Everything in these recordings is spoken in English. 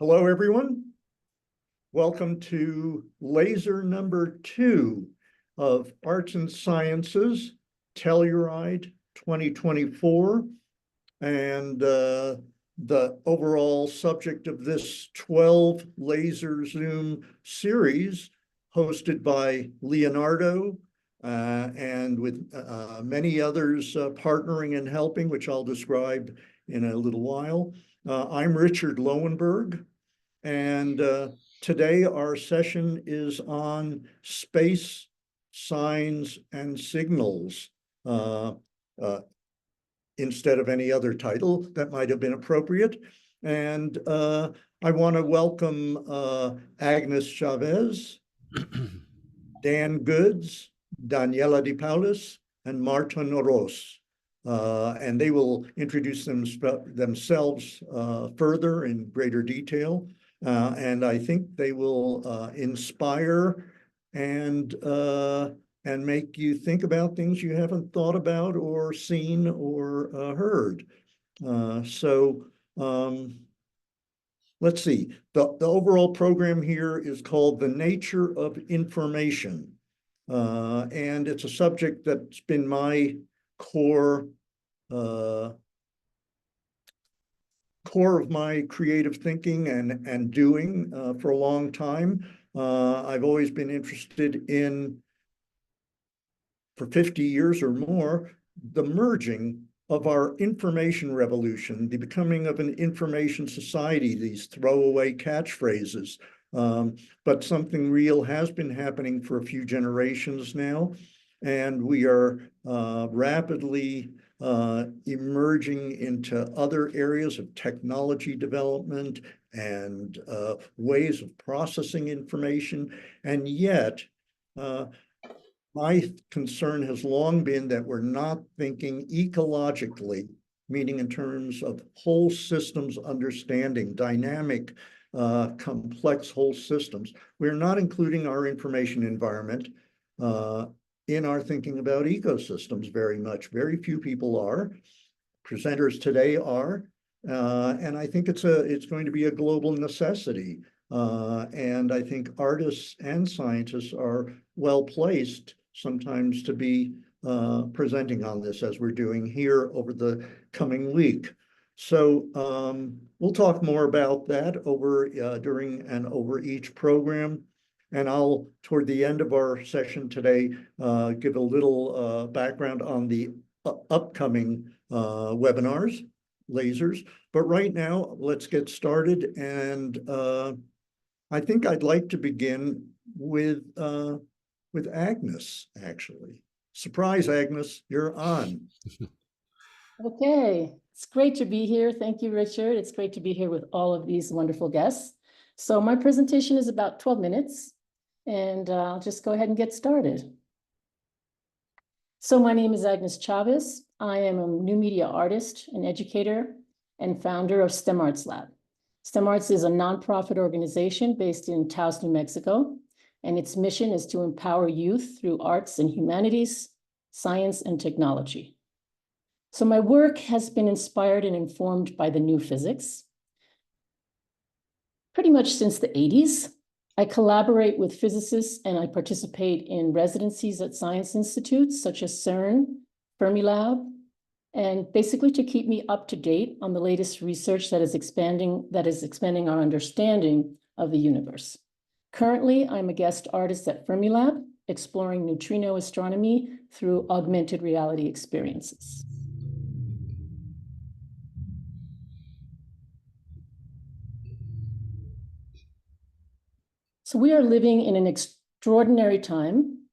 Hello, everyone. Welcome to laser number 2 of Arts and Sciences, Telluride 2024. And the overall subject of this 12 laser Zoom series, hosted by Leonardo and with many others partnering and helping, which I'll describe in a little while. I'm Richard Lowenberg, and today our session is on space, signs, and signals, instead of any other title that might have been appropriate. And I want to welcome Agnes Chavez, Dan Goods, Daniela DePaulis, and Marton Orosz. And they will introduce themselves further in greater detail. And I think they will inspire and make you think about things you haven't thought about or seen or heard. Let's see. The overall program here is called The Nature of Information. And it's a subject that's been my core of my creative thinking and doing for a long time. I've always been interested in, for 50 years or more, the merging of our information revolution, the becoming of an information society, these throwaway catchphrases. But something real has been happening for a few generations now, and we are rapidly emerging into other areas of technology development and ways of processing information. And yet, my concern has long been that we're not thinking ecologically, meaning in terms of whole systems understanding, dynamic, complex whole systems. We're not including our information environment in our thinking about ecosystems very much. Very few people are. Presenters today are. And I think it's going to be a global necessity. And I think artists and scientists are well placed sometimes to be presenting on this, as we're doing here over the coming week. So we'll talk more about that over during and over each program. And I'll, toward the end of our session today, give a little background on the upcoming webinars, lasers. But right now, let's get started. And I think I'd like to begin with Agnes, actually. Surprise, Agnes, you're on. Okay, it's great to be here. Thank you, Richard. It's great to be here with all of these wonderful guests. So my presentation is about 12 minutes, and I'll just go ahead and get started. So my name is Agnes Chavez. I am a new media artist, an educator, and founder of STEM Arts Lab. STEM Arts is a nonprofit organization based in Taos, New Mexico, and its mission is to empower youth through arts and humanities, science, and technology. So my work has been inspired and informed by the new physics. Pretty much since the 80s, I collaborate with physicists and I participate in residencies at science institutes such as CERN, Fermilab, and basically to keep me up to date on the latest research that is expanding our understanding of the universe. Currently, I'm a guest artist at Fermilab, exploring neutrino astronomy through augmented reality experiences. So we are living in an extraordinary time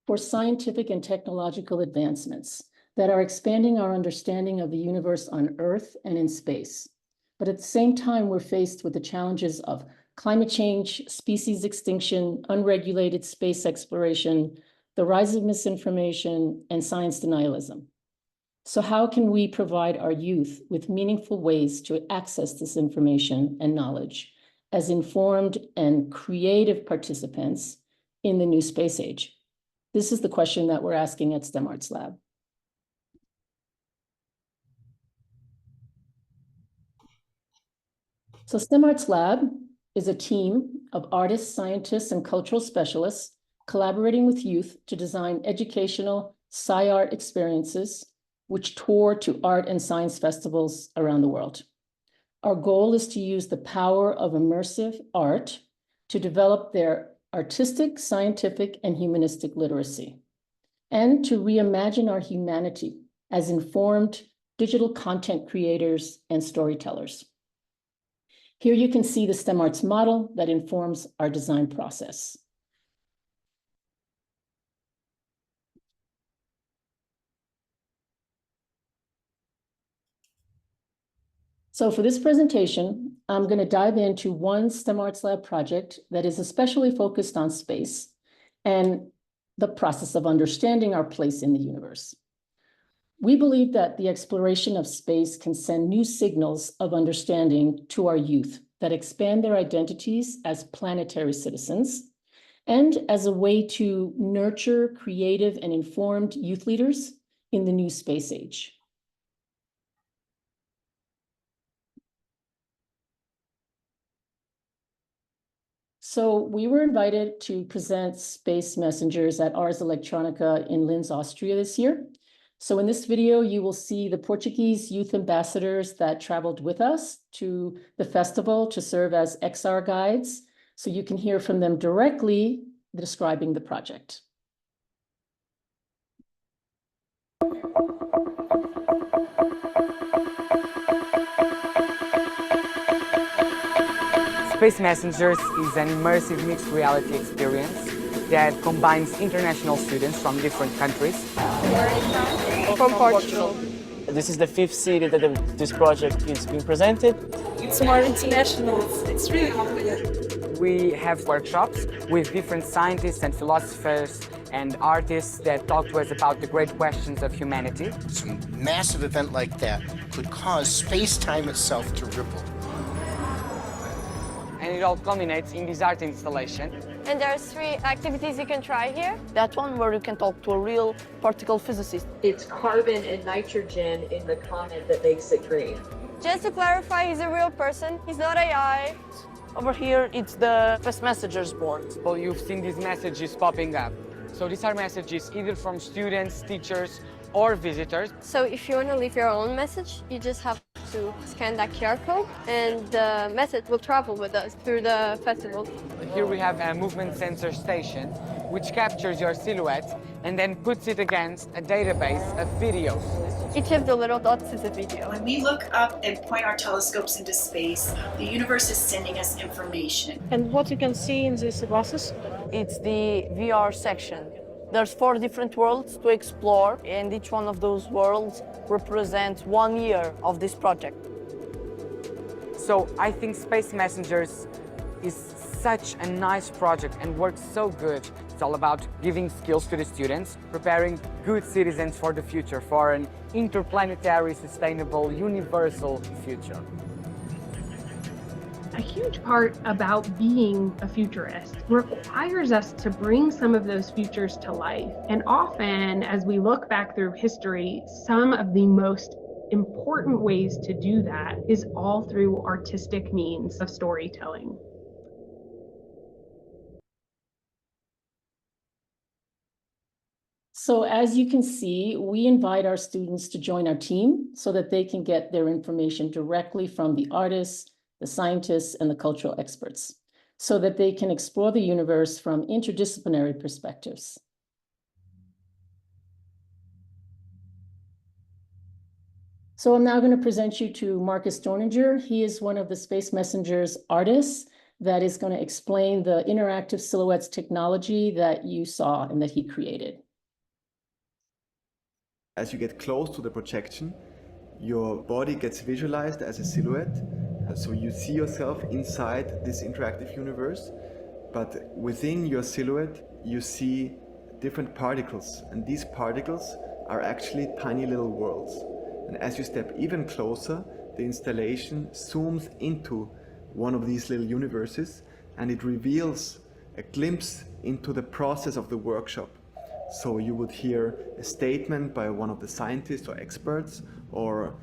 for scientific and technological advancements that are expanding our understanding of the universe on Earth and in space. But at the same time, we're faced with the challenges of climate change, species extinction, unregulated space exploration, the rise of misinformation, and science denialism. So how can we provide our youth with meaningful ways to access this information and knowledge as informed and creative participants in the new space age? This is the question that we're asking at STEM Arts Lab. So STEM Arts Lab is a team of artists, scientists, and cultural specialists collaborating with youth to design educational sci-art experiences which tour to art and science festivals around the world. Our goal is to use the power of immersive art to develop their artistic, scientific, and humanistic literacy, and to reimagine our humanity as informed digital content creators and storytellers. Here you can see the STEM Arts model that informs our design process. So for this presentation, I'm going to dive into one STEM Arts Lab project that is especially focused on space and the process of understanding our place in the universe. We believe that the exploration of space can send new signals of understanding to our youth that expand their identities as planetary citizens and as a way to nurture creative and informed youth leaders in the new space age. So we were invited to present Space Messengers at Ars Electronica in Linz, Austria this year. So in this video, you will see the Portuguese youth ambassadors that traveled with us to the festival to serve as XR guides. So you can hear from them directly describing the project. Space Messengers is an immersive mixed reality experience that combines international students from different countries. From Portugal. This is the 5th city that this project is being presented. It's more international. It's really complicated. We have workshops with different scientists and philosophers and artists that talk to us about the great questions of humanity. Some massive event like that could cause space-time itself to ripple. And it all culminates in this art installation. And there's 3 activities you can try here. That one where you can talk to a real particle physicist. It's carbon and nitrogen in the comet that makes it green. Just to clarify, he's a real person. He's not AI. Over here, it's the Space Messengers board. Well, you've seen these messages popping up. So these are messages either from students, teachers, or visitors. So if you want to leave your own message, you just have to scan that QR code and the message will travel with us through the festival. Here we have a movement sensor station, which captures your silhouette and then puts it against a database of videos. Each of the little dots is a video. When we look up and point our telescopes into space, the universe is sending us information. And what you can see in this process? It's the VR section. There's 4 different worlds to explore, and each one of those worlds represents 1 year of this project. So I think Space Messengers is such a nice project and works so good. It's all about giving skills to the students, preparing good citizens for the future, for an interplanetary, sustainable, universal future. A huge part about being a futurist requires us to bring some of those futures to life. And often, as we look back through history, some of the most important ways to do that is all through artistic means of storytelling. So as you can see, we invite our students to join our team so that they can get their information directly from the artists, the scientists, and the cultural experts, so that they can explore the universe from interdisciplinary perspectives. So I'm now going to present you to Marcus Dorninger. He is one of the Space Messengers artists that is going to explain the interactive silhouettes technology that you saw and that he created. As you get close to the projection, your body gets visualized as a silhouette. So you see yourself inside this interactive universe, but within your silhouette, you see different particles. And these particles are actually tiny little worlds. And as you step even closer, the installation zooms into one of these little universes, and it reveals a glimpse into the process of the workshop. So you would hear a statement by one of the scientists or experts, or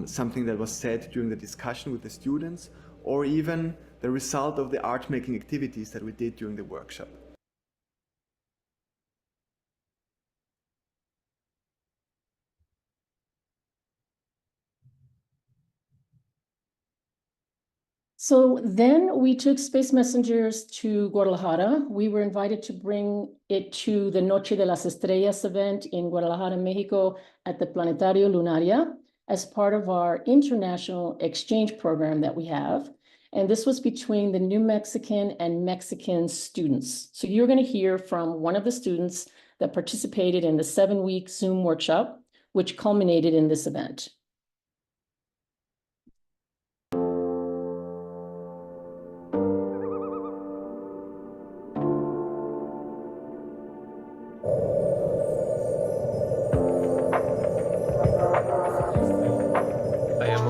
something that was said during the discussion with the students, or even the result of the art making activities that we did during the workshop. So then we took Space Messengers to Guadalajara. We were invited to bring it to the Noche de las Estrellas event in Guadalajara, Mexico at the Planetario Lunaria as part of our international exchange program that we have. And this was between the New Mexican and Mexican students. So you're going to hear from one of the students that participated in the 7-week Zoom workshop, which culminated in this event.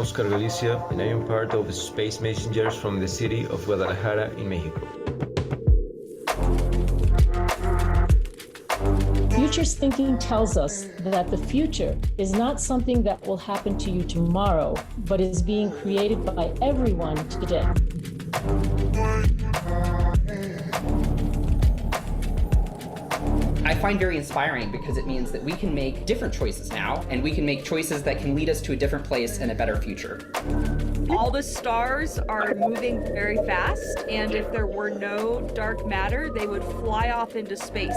Oscar Galicia, and I am part of Space Messengers from the city of Guadalajara in Mexico. Futures thinking tells us that the future is not something that will happen to you tomorrow, but is being created by everyone today. I find very inspiring because it means that we can make different choices now, and we can make choices that can lead us to a different place and a better future. All the stars are moving very fast, and if there were no dark matter, they would fly off into space.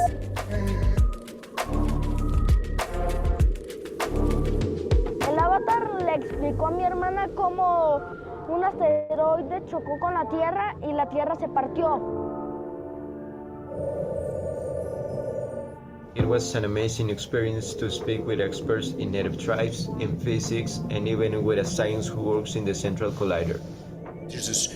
El avatar le explicó a mi hermana cómo un asteroide chocó con la Tierra y la Tierra se partió. It was an amazing experience to speak with experts in native tribes, in physics, and even with a scientist who works in the Central Collider. There's this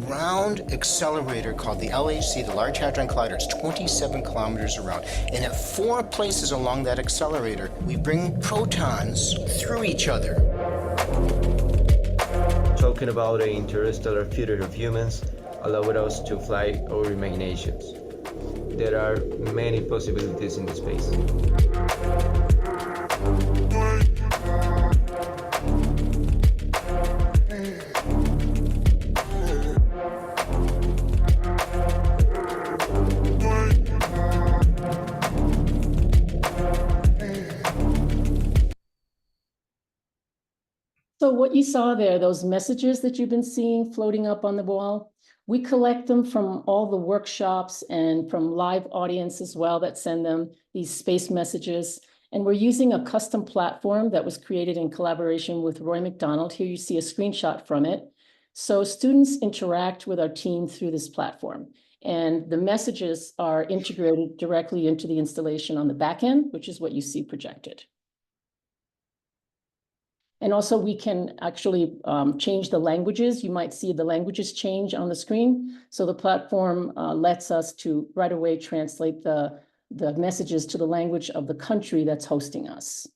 round accelerator called the LHC, the Large Hadron Collider. It's 27 kilometers around. And at 4 places along that accelerator, we bring protons through each other. Talking about the interstellar future of humans allowed us to fly our imaginations. There are many possibilities in the space. So what you saw there, those messages that you've been seeing floating up on the wall, we collect them from all the workshops and from live audience as well that send them these space messages. And we're using a custom platform that was created in collaboration with Roy McDonald. Here you see a screenshot from it. So students interact with our team through this platform. And the messages are integrated directly into the installation on the back end, which is what you see projected. And also we can actually change the languages. You might see the languages change on the screen. So the platform lets us to right away translate the messages to the language of the country that's hosting us.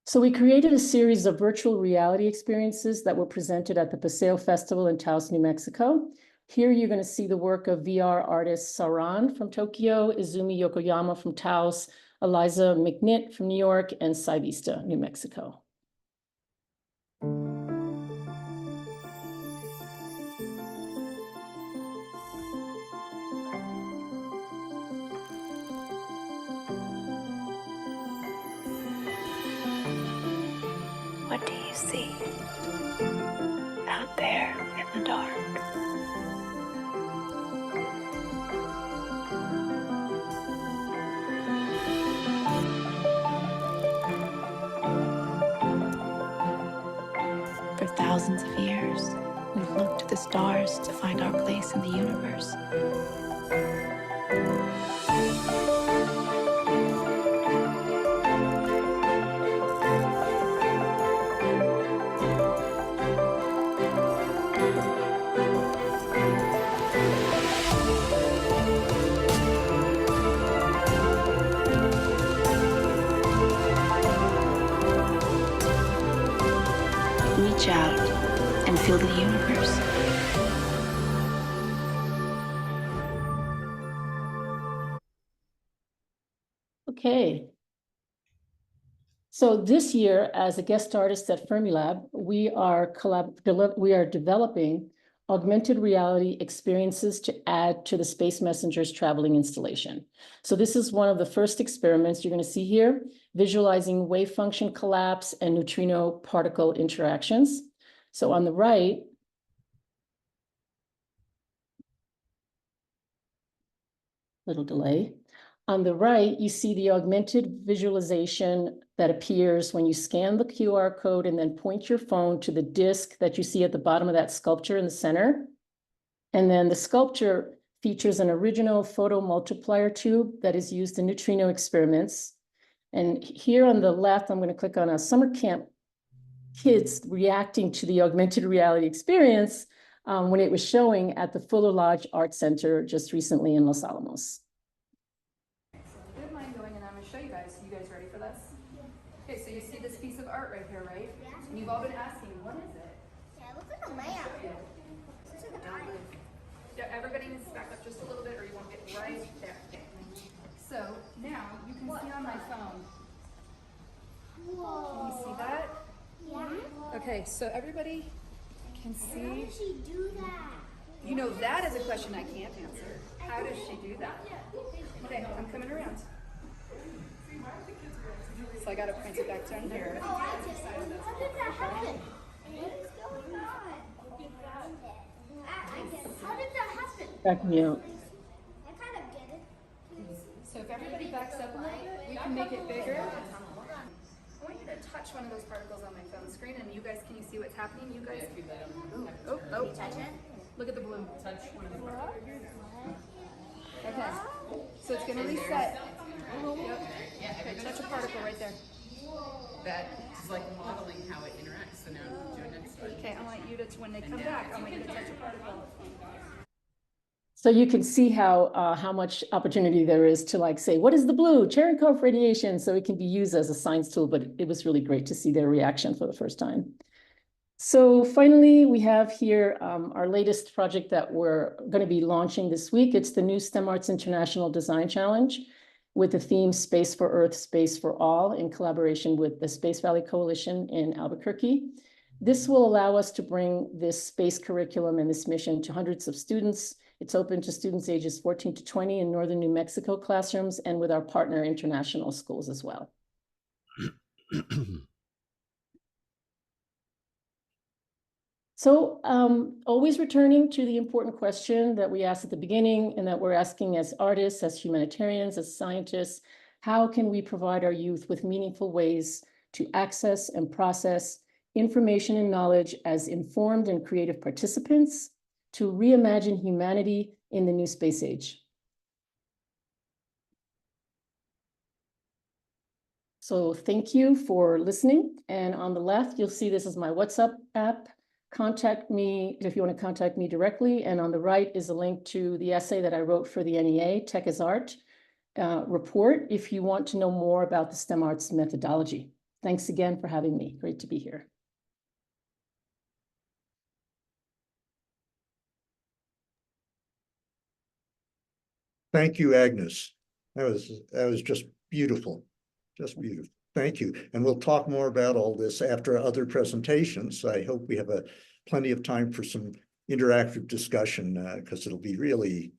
So we created a series of virtual reality experiences that were presented at the Paseo Festival in Taos, New Mexico. Here you're going to see the work of VR artists Saran from Tokyo, Izumi Yokoyama from Taos, Eliza McNitt from New York, and Saivista, New Mexico. What do you see out there in the dark? For thousands of years, we've looked to the stars to find our place in the universe. Reach out and feel the universe. Okay. So this year, as a guest artist at Fermilab, we are developing augmented reality experiences to add to the Space Messenger's traveling installation. So this is one of the first experiments you're going to see here, visualizing wave function collapse and neutrino particle interactions. So on the right, little delay. On the right, you see the augmented visualization that appears when you scan the QR code and then point your phone to the disc that you see at the bottom of that sculpture in the center. And then the sculpture features an original photo multiplier tube that is used in neutrino experiments. And here on the left, I'm going to click on a summer camp kids reacting to the augmented reality experience when it was showing at the Fuller Lodge Art Center just recently in Los Alamos. Good mind going, and I'm going to show you guys. You guys ready for this? Okay, so you see this piece of art right here, right? Yeah. And you've all been asking, what is it? Yeah, it looks like a lamp. Yeah, everybody needs to back up just a little bit or you won't get right there. So now you can see on my phone. Whoa. Can you see that? Yeah. Okay, so everybody can see. How does she do that? You know, that is a question I can't answer. How does she do that? Okay, I'm coming around. So I got to point it back down here. Oh, I did. How did that happen? What is going on? How did that happen? Back me out. I kind of get it. So if everybody backs up a little bit, we can make it bigger. I want you to touch one of those particles on my phone screen, and you guys, can you see what's happening? You guys, oh, touch it. Look at the balloon. Touch one of the particles. Okay, so it's gonna reset. Yep. Okay, touch a particle right there. That is like modeling how it interacts. So now do it next one. Okay, I want you to, when they come back, I want you to touch a particle. So you can see how much opportunity there is to like say, what is the blue? Cherenkov radiation. So it can be used as a science tool, but it was really great to see their reaction for the first time. So finally, we have here our latest project that we're going to be launching this week. It's the new STEM Arts International Design Challenge with the theme Space for Earth, Space for All in collaboration with the Space Valley Coalition in Albuquerque. This will allow us to bring this space curriculum and this mission to hundreds of students. It's open to students ages 14 to 20 in northern New Mexico classrooms and with our partner international schools as well. So always returning to the important question that we asked at the beginning and that we're asking as artists, as humanitarians, as scientists, how can we provide our youth with meaningful ways to access and process information and knowledge as informed and creative participants to reimagine humanity in the new space age? So thank you for listening. And on the left, you'll see this is my WhatsApp app. Contact me if you want to contact me directly. And on the right is a link to the essay that I wrote for the NEA, Tech as Art report, if you want to know more about the STEM arts methodology. Thanks again for having me. Great to be here. Thank you, Agnes. That was just beautiful, just beautiful. Thank you. And we'll talk more about all this after other presentations. I hope we have plenty of time for some interactive discussion because it'll be really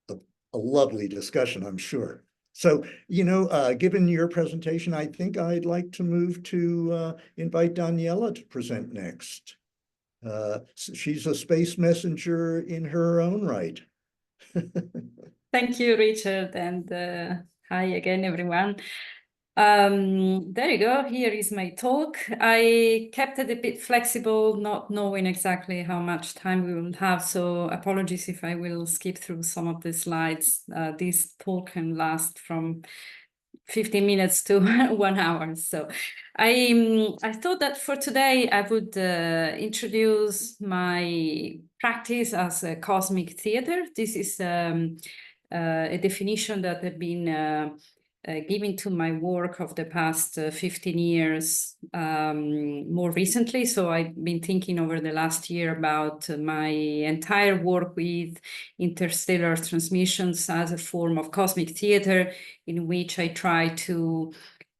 a lovely discussion, I'm sure. So, you know, given your presentation, I think I'd like to move to invite Daniela to present next. She's a space messenger in her own right. Thank you, Richard, and hi again, everyone. There you go. Here is my talk. I kept it a bit flexible, not knowing exactly how much time we will have, so apologies if I will skip through some of the slides. This talk can last from 15 minutes to 1 hour. So I thought that for today I would introduce my practice as a cosmic theater. This is a definition that I've been given to my work of the past 15 years more recently. So I've been thinking over the last year about my entire work with interstellar transmissions as a form of cosmic theater in which I try to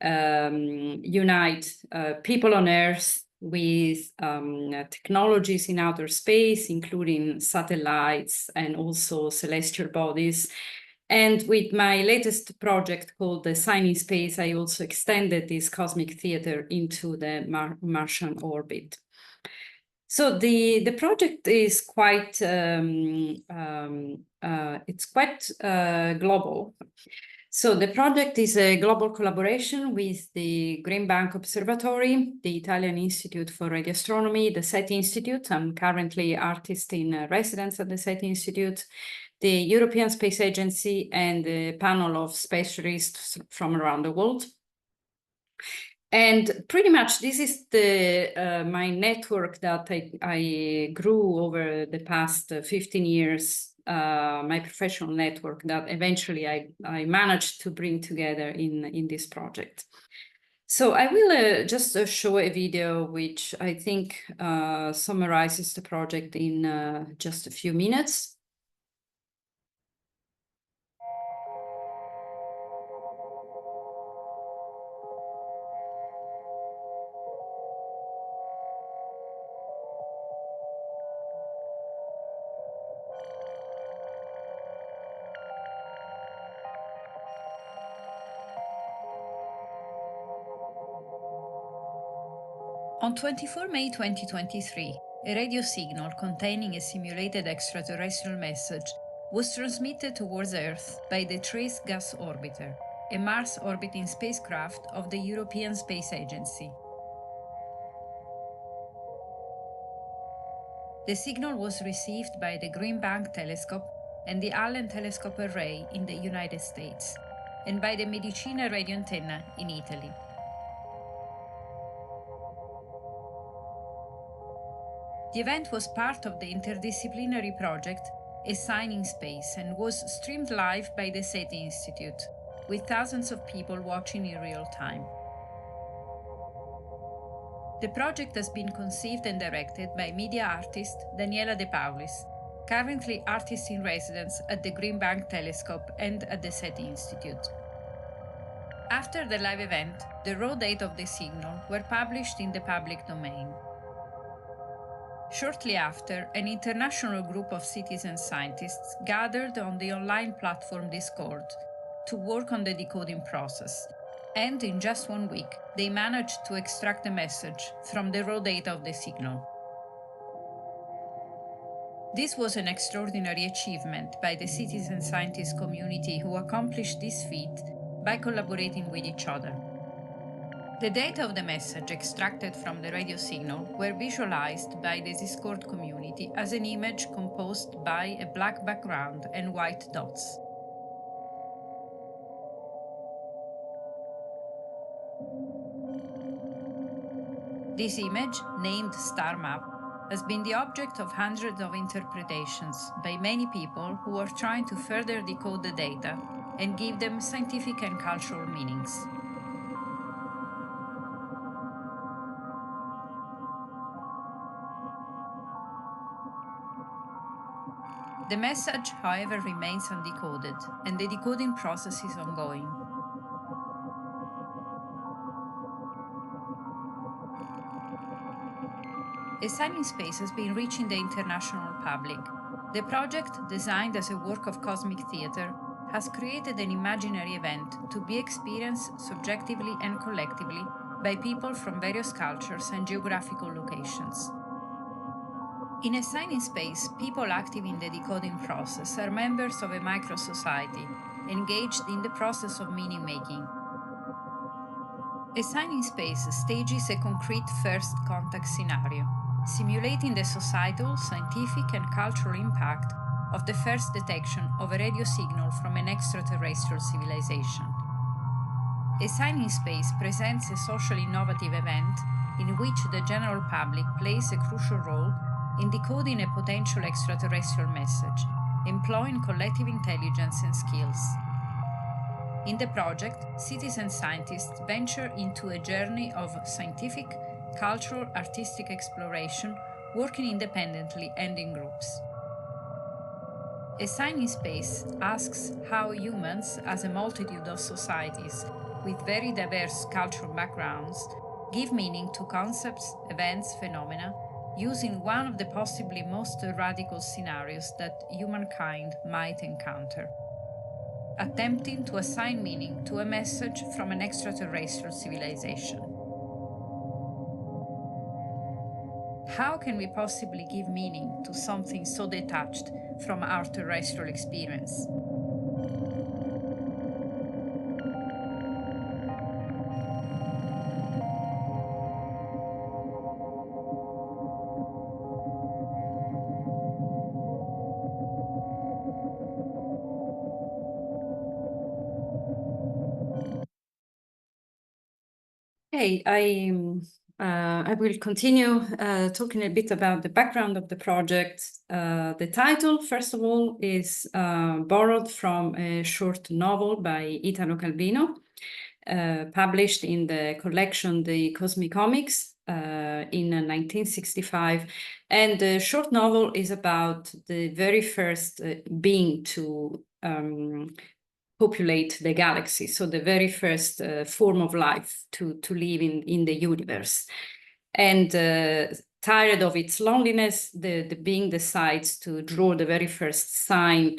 unite people on Earth with technologies in outer space, including satellites and also celestial bodies. And with my latest project called the Sign in Space, I also extended this cosmic theater into the Martian orbit. So the project is quite global. So the project is a global collaboration with the Green Bank Observatory, the Italian Institute for Radioastronomy, the SETI Institute. I'm currently artist in residence at the SETI Institute, the European Space Agency, and a panel of specialists from around the world. And pretty much this is my network that I grew over the past 15 years, my professional network that eventually I managed to bring together in this project. So I will just show a video which I think summarizes the project in just a few minutes. On 24 May 2023, a radio signal containing a simulated extraterrestrial message was transmitted towards Earth by the Trace Gas Orbiter, a Mars-orbiting spacecraft of the European Space Agency. The signal was received by the Green Bank Telescope and the Allen Telescope Array in the United States, and by the Medicina Radio Antenna in Italy. The event was part of the interdisciplinary project A Sign in Space and was streamed live by the SETI Institute, with thousands of people watching in real time. The project has been conceived and directed by media artist Daniela DePaulis, currently artist in residence at the Green Bank Telescope and at the SETI Institute. After the live event, the raw data of the signal were published in the public domain. Shortly after, an international group of citizen scientists gathered on the online platform Discord to work on the decoding process, and in just 1 week, they managed to extract a message from the raw data of the signal. This was an extraordinary achievement by the citizen scientist community who accomplished this feat by collaborating with each other. The data of the message extracted from the radio signal were visualized by the Discord community as an image composed by a black background and white dots. This image, named Star Map, has been the object of hundreds of interpretations by many people who are trying to further decode the data and give them scientific and cultural meanings. The message, however, remains undecoded, and the decoding process is ongoing. A Sign in Space has been reaching the international public. The project, designed as a work of cosmic theater, has created an imaginary event to be experienced subjectively and collectively by people from various cultures and geographical locations. In A Sign in Space, people active in the decoding process are members of a micro-society, engaged in the process of meaning-making. A Sign in Space stages a concrete first contact scenario, simulating the societal, scientific, and cultural impact of the first detection of a radio signal from an extraterrestrial civilization. A Sign in Space presents a socially innovative event in which the general public plays a crucial role in decoding a potential extraterrestrial message, employing collective intelligence and skills. In the project, citizen scientists venture into a journey of scientific, cultural, artistic exploration, working independently and in groups. A Sign in Space asks how humans, as a multitude of societies, with very diverse cultural backgrounds, give meaning to concepts, events, phenomena, using one of the possibly most radical scenarios that humankind might encounter, attempting to assign meaning to a message from an extraterrestrial civilization. How can we possibly give meaning to something so detached from our terrestrial experience? Okay, I will continue talking a bit about the background of the project. The title, first of all, is borrowed from a short novel by Italo Calvino, published in the collection The Cosmic Comics in 1965. And the short novel is about the very first being to populate the galaxy, so the very first form of life to live in the universe. And tired of its loneliness, the being decides to draw the very first sign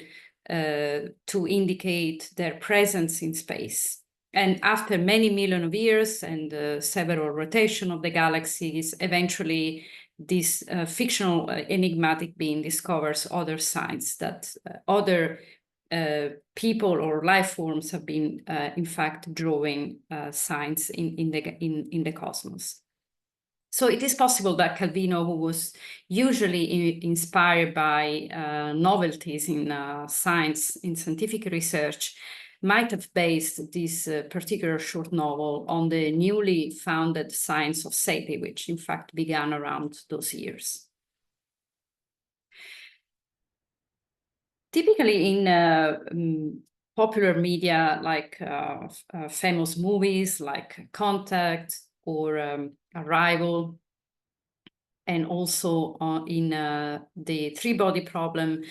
to indicate their presence in space. And after many million of years and several rotations of the galaxies, eventually this fictional enigmatic being discovers other signs that other people or life forms have been, in fact, drawing signs in the cosmos. So it is possible that Calvino, who was usually inspired by novelties in science, in scientific research, might have based this particular short novel on the newly founded science of SETI, which in fact began around those years. Typically in popular media, like famous movies like Contact or Arrival, and also in the three-body problem,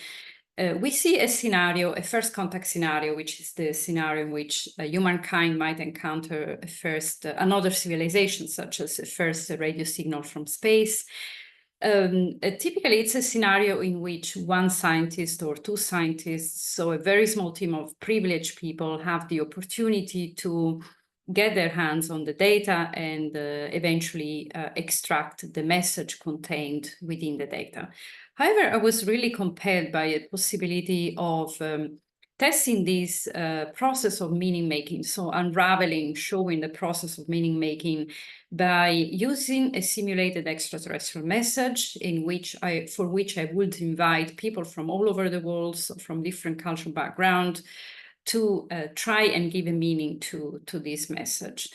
we see a scenario, a first contact scenario, which is the scenario in which humankind might encounter another civilization, such as a first radio signal from space. Typically, it's a scenario in which one scientist or two scientists, so a very small team of privileged people, have the opportunity to get their hands on the data and eventually extract the message contained within the data. However, I was really compelled by a possibility of testing this process of meaning making, so unraveling, showing the process of meaning making by using a simulated extraterrestrial message for which I would invite people from all over the world, so from different cultural backgrounds, to try and give a meaning to this message.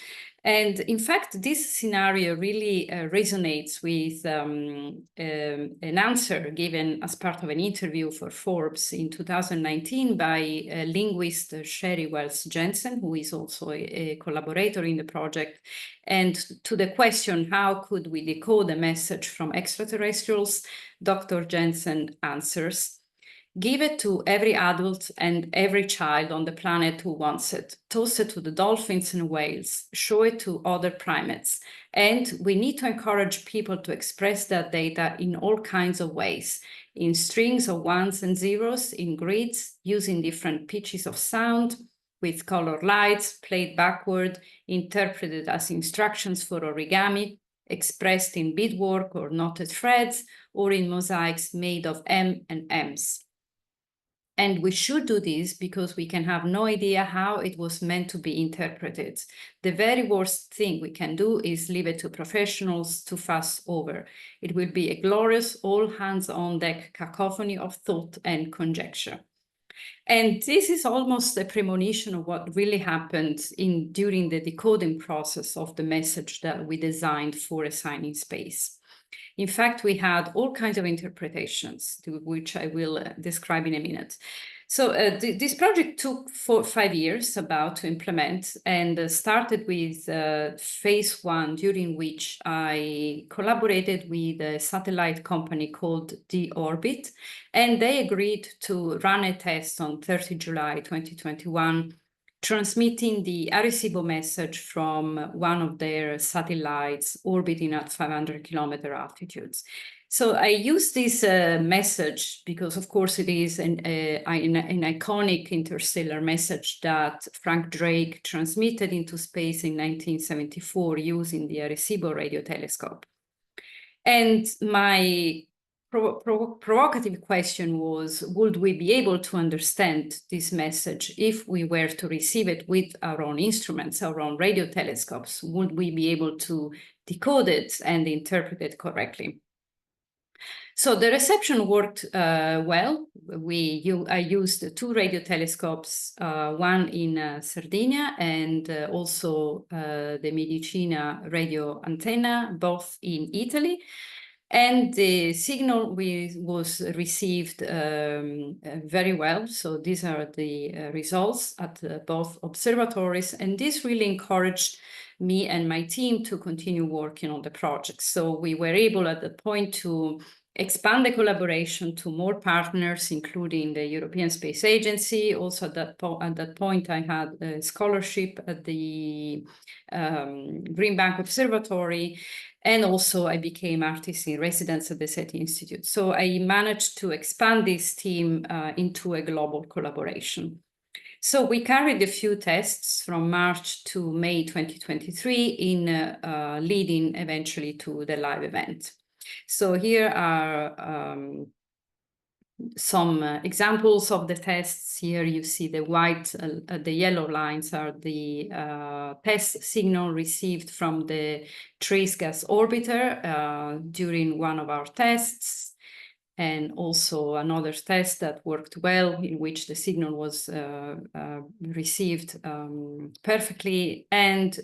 And in fact, this scenario really resonates with an answer given as part of an interview for Forbes in 2019 by linguist Sherry Wells Jensen, who is also a collaborator in the project. And to the question, how could we decode a message from extraterrestrials, Dr. Jensen answers, give it to every adult and every child on the planet who wants it. Toss it to the dolphins and whales. Show it to other primates. And we need to encourage people to express that data in all kinds of ways, in strings of ones and zeros, in grids, using different pitches of sound, with colored lights, played backward, interpreted as instructions for origami, expressed in beadwork or knotted threads, or in mosaics made of M and M's. And we should do this because we can have no idea how it was meant to be interpreted. The very worst thing we can do is leave it to professionals to fuss over. It will be a glorious all hands on deck cacophony of thought and conjecture. And this is almost a premonition of what really happened during the decoding process of the message that we designed for assigning space. In fact, we had all kinds of interpretations, which I will describe in a minute. So this project took 5 years about to implement, and started with phase 1, during which I collaborated with a satellite company called The Orbit, and they agreed to run a test on 30 July 2021 transmitting the Arecibo message from one of their satellites orbiting at 500-kilometer altitudes. So I use this message because, of course, it is an iconic interstellar message that Frank Drake transmitted into space in 1974 using the Arecibo radio telescope. And my provocative question was, would we be able to understand this message if we were to receive it with our own instruments, our own radio telescopes? Would we be able to decode it and interpret it correctly? So the reception worked well. I used 2 radio telescopes, one in Sardinia and also the Medicina radio antenna, both in Italy. And the signal was received very well. So these are the results at both observatories. And this really encouraged me and my team to continue working on the project. So we were able at that point to expand the collaboration to more partners, including the European Space Agency. Also at that point, I had a scholarship at the Green Bank Observatory. And also I became artist in residence at the SETI Institute. So I managed to expand this team into a global collaboration. So we carried a few tests from March to May 2023 in leading eventually to the live event. So here are some examples of the tests. Here you see the white, the yellow lines are the test signal received from the trace gas orbiter during one of our tests. And also another test that worked well, in which the signal was received perfectly. And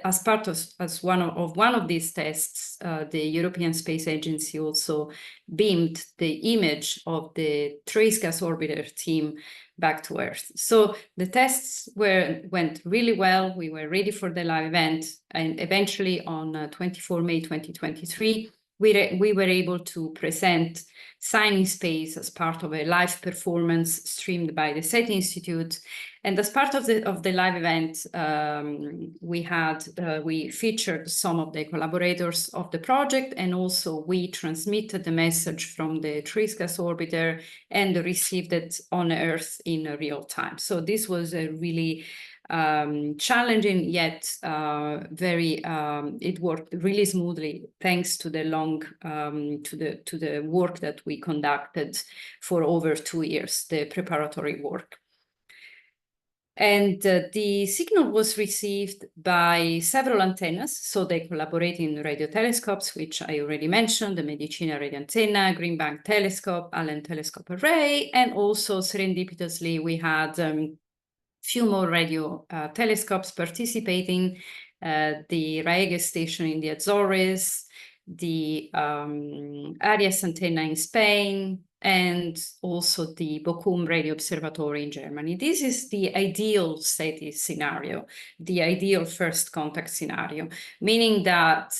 as part of one of these tests, the European Space Agency also beamed the image of the trace gas orbiter team back to Earth. So the tests went really well. We were ready for the live event, and eventually on 24 May 2023, we were able to present Sign in Space as part of a live performance streamed by the SETI Institute. And as part of the live event, we featured some of the collaborators of the project, and also we transmitted the message from the trace gas orbiter and received it on Earth in real time. So this was a really challenging yet it worked really smoothly thanks to the to the work that we conducted for over 2 years, the preparatory work. And the signal was received by several antennas. So they collaborate in radio telescopes, which I already mentioned, the Medicina radio antenna, Green Bank telescope, Allen telescope array, and also serendipitously we had few more radio telescopes participating, the Raeges station in the Azores, the Arias antenna in Spain, and also the Bochum Radio Observatory in Germany. This is the ideal SETI scenario, the ideal first contact scenario, meaning that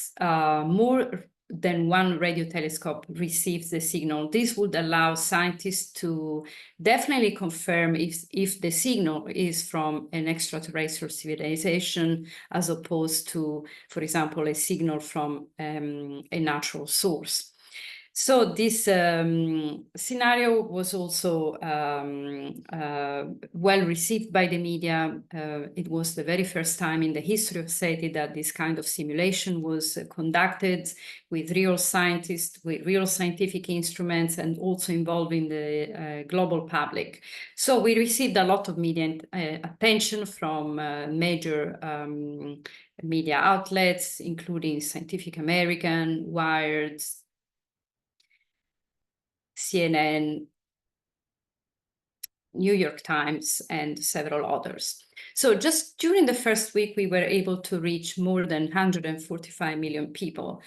more than one radio telescope receives the signal. This would allow scientists to definitely confirm if the signal is from an extraterrestrial civilization as opposed to, for example, a signal from a natural source. So this scenario was also well received by the media. It was the very first time in the history of SETI that this kind of simulation was conducted with real scientists, with real scientific instruments, and also involving the global public. So we received a lot of media attention from major media outlets, including Scientific American, Wired, CNN, New York Times, and several others. So just during the first week, we were able to reach more than 145 million people.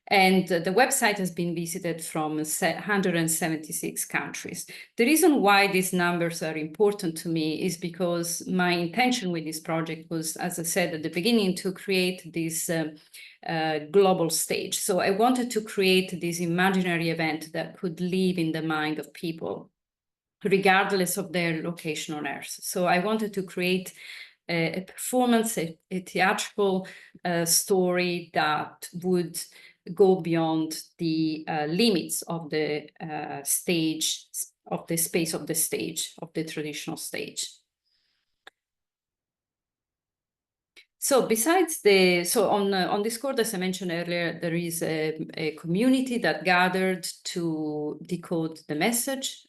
And the website has been visited from 176 countries. The reason why these numbers are important to me is because my intention with this project was, as I said at the beginning, to create this global stage. So I wanted to create this imaginary event that could live in the mind of people, regardless of their location on Earth. So I wanted to create a performance, a theatrical story that would go beyond the limits of the stage, of the space of the stage, of the traditional stage. So besides on Discord, as I mentioned earlier, there is a community that gathered to decode the message,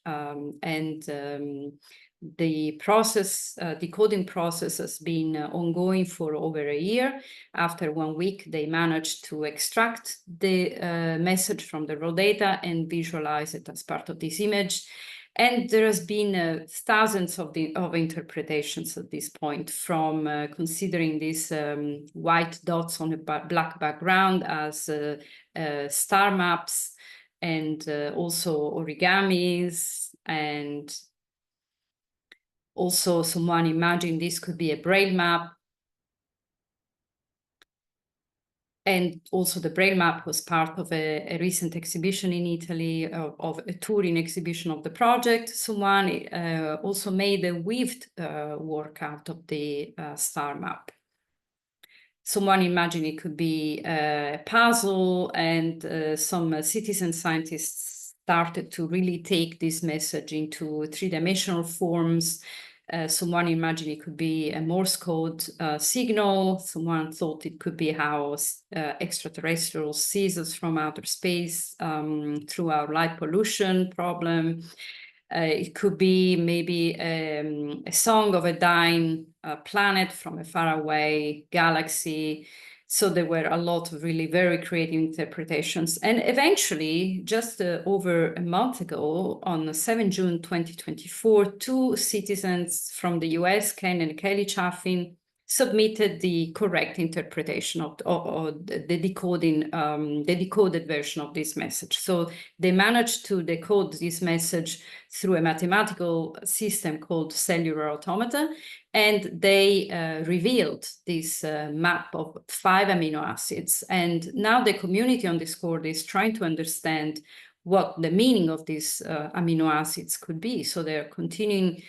the process, decoding process has been ongoing for over a year. After 1 week, they managed to extract the message from the raw data and visualize it as part of this image. And there has been thousands of interpretations at this point, from considering these white dots on a black background as star maps, and also origamis, and also someone imagined this could be a Braille map. And also the Braille map was part of a recent exhibition in Italy, of a touring exhibition of the project. Someone also made a weaved work out of the star map. Someone imagined it could be a puzzle, and some citizen scientists started to really take this message into three-dimensional forms. Someone imagined it could be a Morse code signal. Someone thought it could be how extraterrestrials sees us from outer space through our light pollution problem. It could be maybe a song of a dying planet from a faraway galaxy. So there were a lot of really very creative interpretations. And eventually, just over a month ago, on 7 June 2024, 2 citizens from the US, Ken and Kelly Chaffin, submitted the correct interpretation of the decoded version of this message. So they managed to decode this message through a mathematical system called cellular automata, and they revealed this map of 5 amino acids. And now the community on Discord is trying to understand what the meaning of these amino acids could be. So they're continuing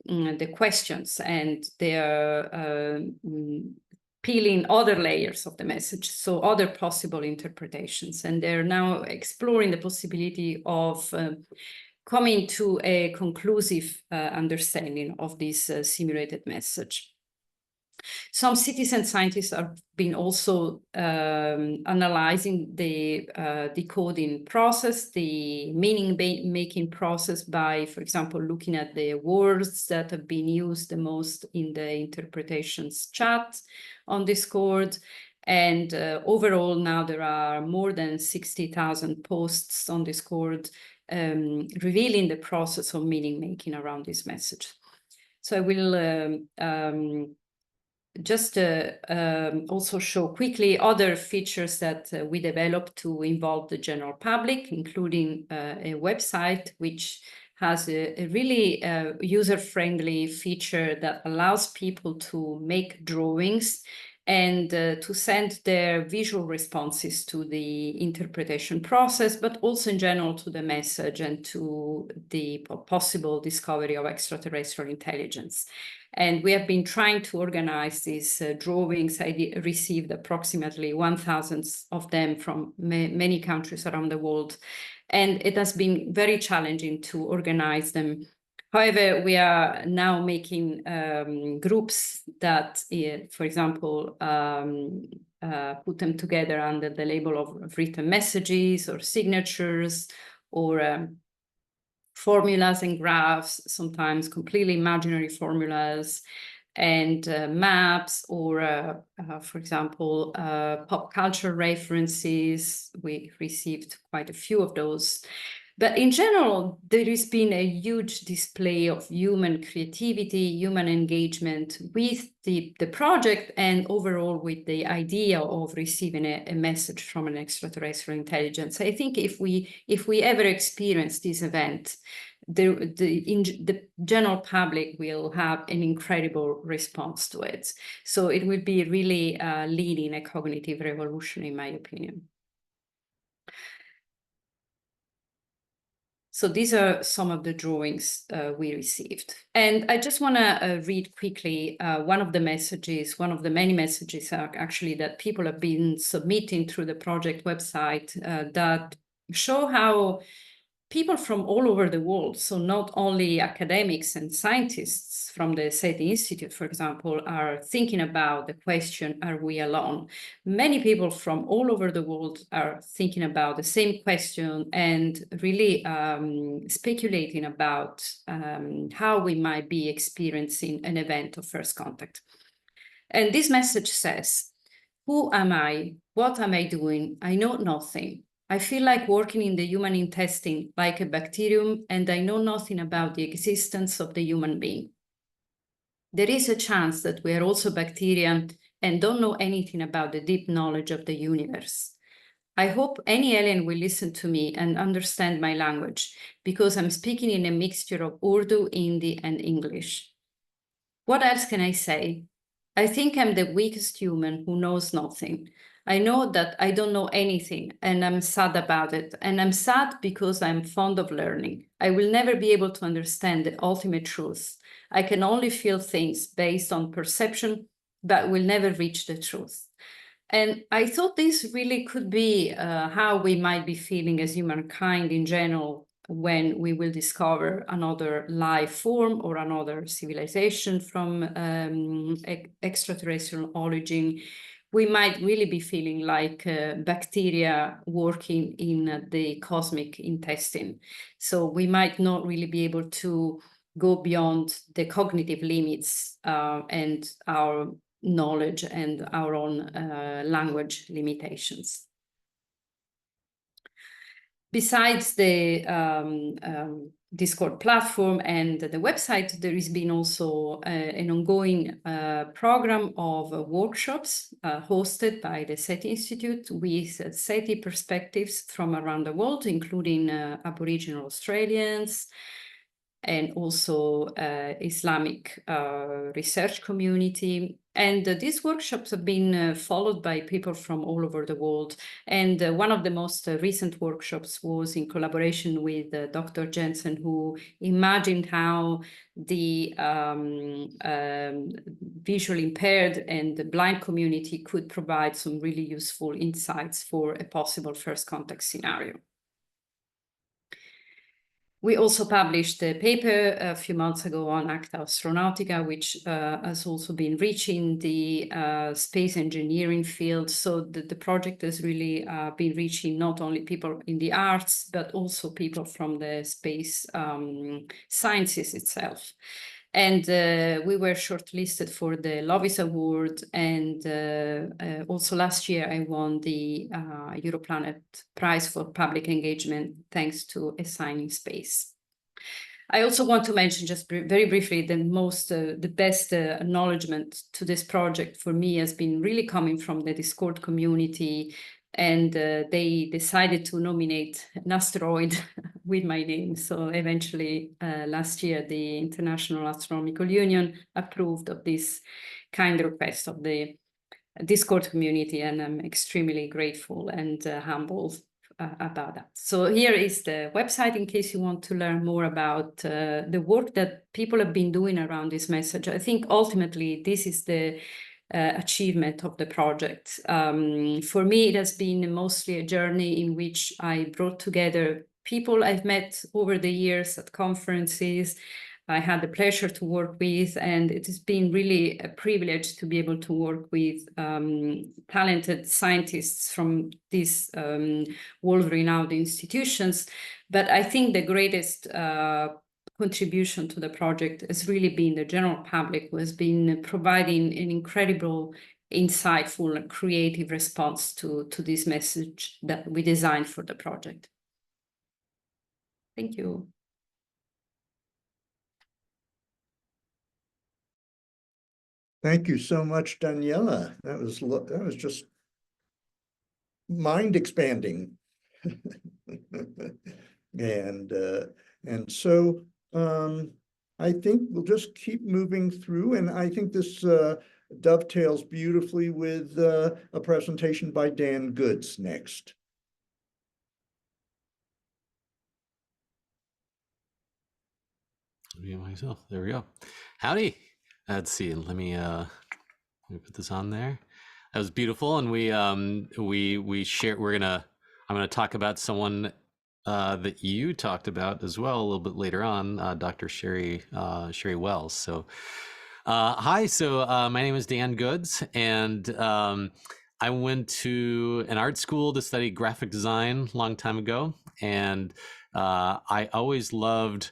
the questions, and they are peeling other layers of the message, so other possible interpretations. And they're now exploring the possibility of coming to a conclusive understanding of this simulated message. Some citizen scientists have been also analyzing the decoding process, the meaning-making process by, for example, looking at the words that have been used the most in the interpretations chat on Discord. And overall, now there are more than 60,000 posts on Discord revealing the process of meaning-making around this message. So I will just also show quickly other features that we developed to involve the general public, including a website which has a really user-friendly feature that allows people to make drawings and to send their visual responses to the interpretation process, but also in general to the message and to the possible discovery of extraterrestrial intelligence. And we have been trying to organize these drawings. I received approximately 1,000 of them from many countries around the world. And it has been very challenging to organize them. However, we are now making groups that, for example, put them together under the label of written messages or signatures or formulas and graphs, sometimes completely imaginary formulas, and maps, or, for example, pop culture references. We received quite a few of those. But in general, there has been a huge display of human creativity, human engagement with the project, and overall with the idea of receiving a message from an extraterrestrial intelligence. I think if we ever experience this event, the general public will have an incredible response to it. So it will be really leading a cognitive revolution, in my opinion. So these are some of the drawings we received. And I just want to read quickly one of the messages, one of the many messages actually that people have been submitting through the project website that show how people from all over the world, so not only academics and scientists from the SETI Institute, for example, are thinking about the question, are we alone? Many people from all over the world are thinking about the same question and really speculating about how we might be experiencing an event of first contact. And this message says, who am I? What am I doing? I know nothing. I feel like working in the human intestine like a bacterium, and I know nothing about the existence of the human being. There is a chance that we are also bacteria and don't know anything about the deep knowledge of the universe. I hope any alien will listen to me and understand my language, because I'm speaking in a mixture of Urdu, Hindi, and English. What else can I say? I think I'm the weakest human who knows nothing. I know that I don't know anything, and I'm sad about it. And I'm sad because I'm fond of learning. I will never be able to understand the ultimate truth. I can only feel things based on perception, but will never reach the truth. And I thought this really could be how we might be feeling as humankind in general when we will discover another life form or another civilization from extraterrestrial origin. We might really be feeling like bacteria working in the cosmic intestine. So we might not really be able to go beyond the cognitive limits and our knowledge and our own language limitations. Besides the Discord platform and the website, there has been also an ongoing program of workshops hosted by the SETI Institute with SETI perspectives from around the world, including Aboriginal Australians, and also Islamic research community. And these workshops have been followed by people from all over the world. And one of the most recent workshops was in collaboration with Dr. Jensen, who imagined how the visually impaired and the blind community could provide some really useful insights for a possible first contact scenario. We also published a paper a few months ago on Acta Astronautica, which has also been reaching the space engineering field. So the project has really been reaching not only people in the arts, but also people from the space sciences itself. And we were shortlisted for the Lovis Award. And also last year, I won the Europlanet Prize for Public Engagement, thanks to A Sign in Space. I also want to mention just very briefly the best acknowledgement to this project for me has been really coming from the Discord community. And they decided to nominate an asteroid with my name. So eventually last year, the International Astronomical Union approved of this kind request of the Discord community. And I'm extremely grateful and humbled about that. So here is the website in case you want to learn more about the work that people have been doing around this message. I think ultimately this is the achievement of the project. For me, it has been mostly a journey in which I brought together people I've met over the years at conferences. I had the pleasure to work with, and it has been really a privilege to be able to work with talented scientists from these world-renowned institutions. But I think the greatest contribution to the project has really been the general public, who has been providing an incredible, insightful, and creative response to this message that we designed for the project. Thank you. Thank you so much, Daniela. That was just mind expanding. And so I think we'll just keep moving through, and I think this dovetails beautifully with a presentation by Dan Goods next. me myself. There we go. Howdy. Let's see. Let me put this on there. That was beautiful, and we share. I'm gonna talk about someone that you talked about as well a little bit later on, Dr. Sherry Wells. So, hi. So my name is Dan Goods, and I went to an art school to study graphic design a long time ago, and I always loved,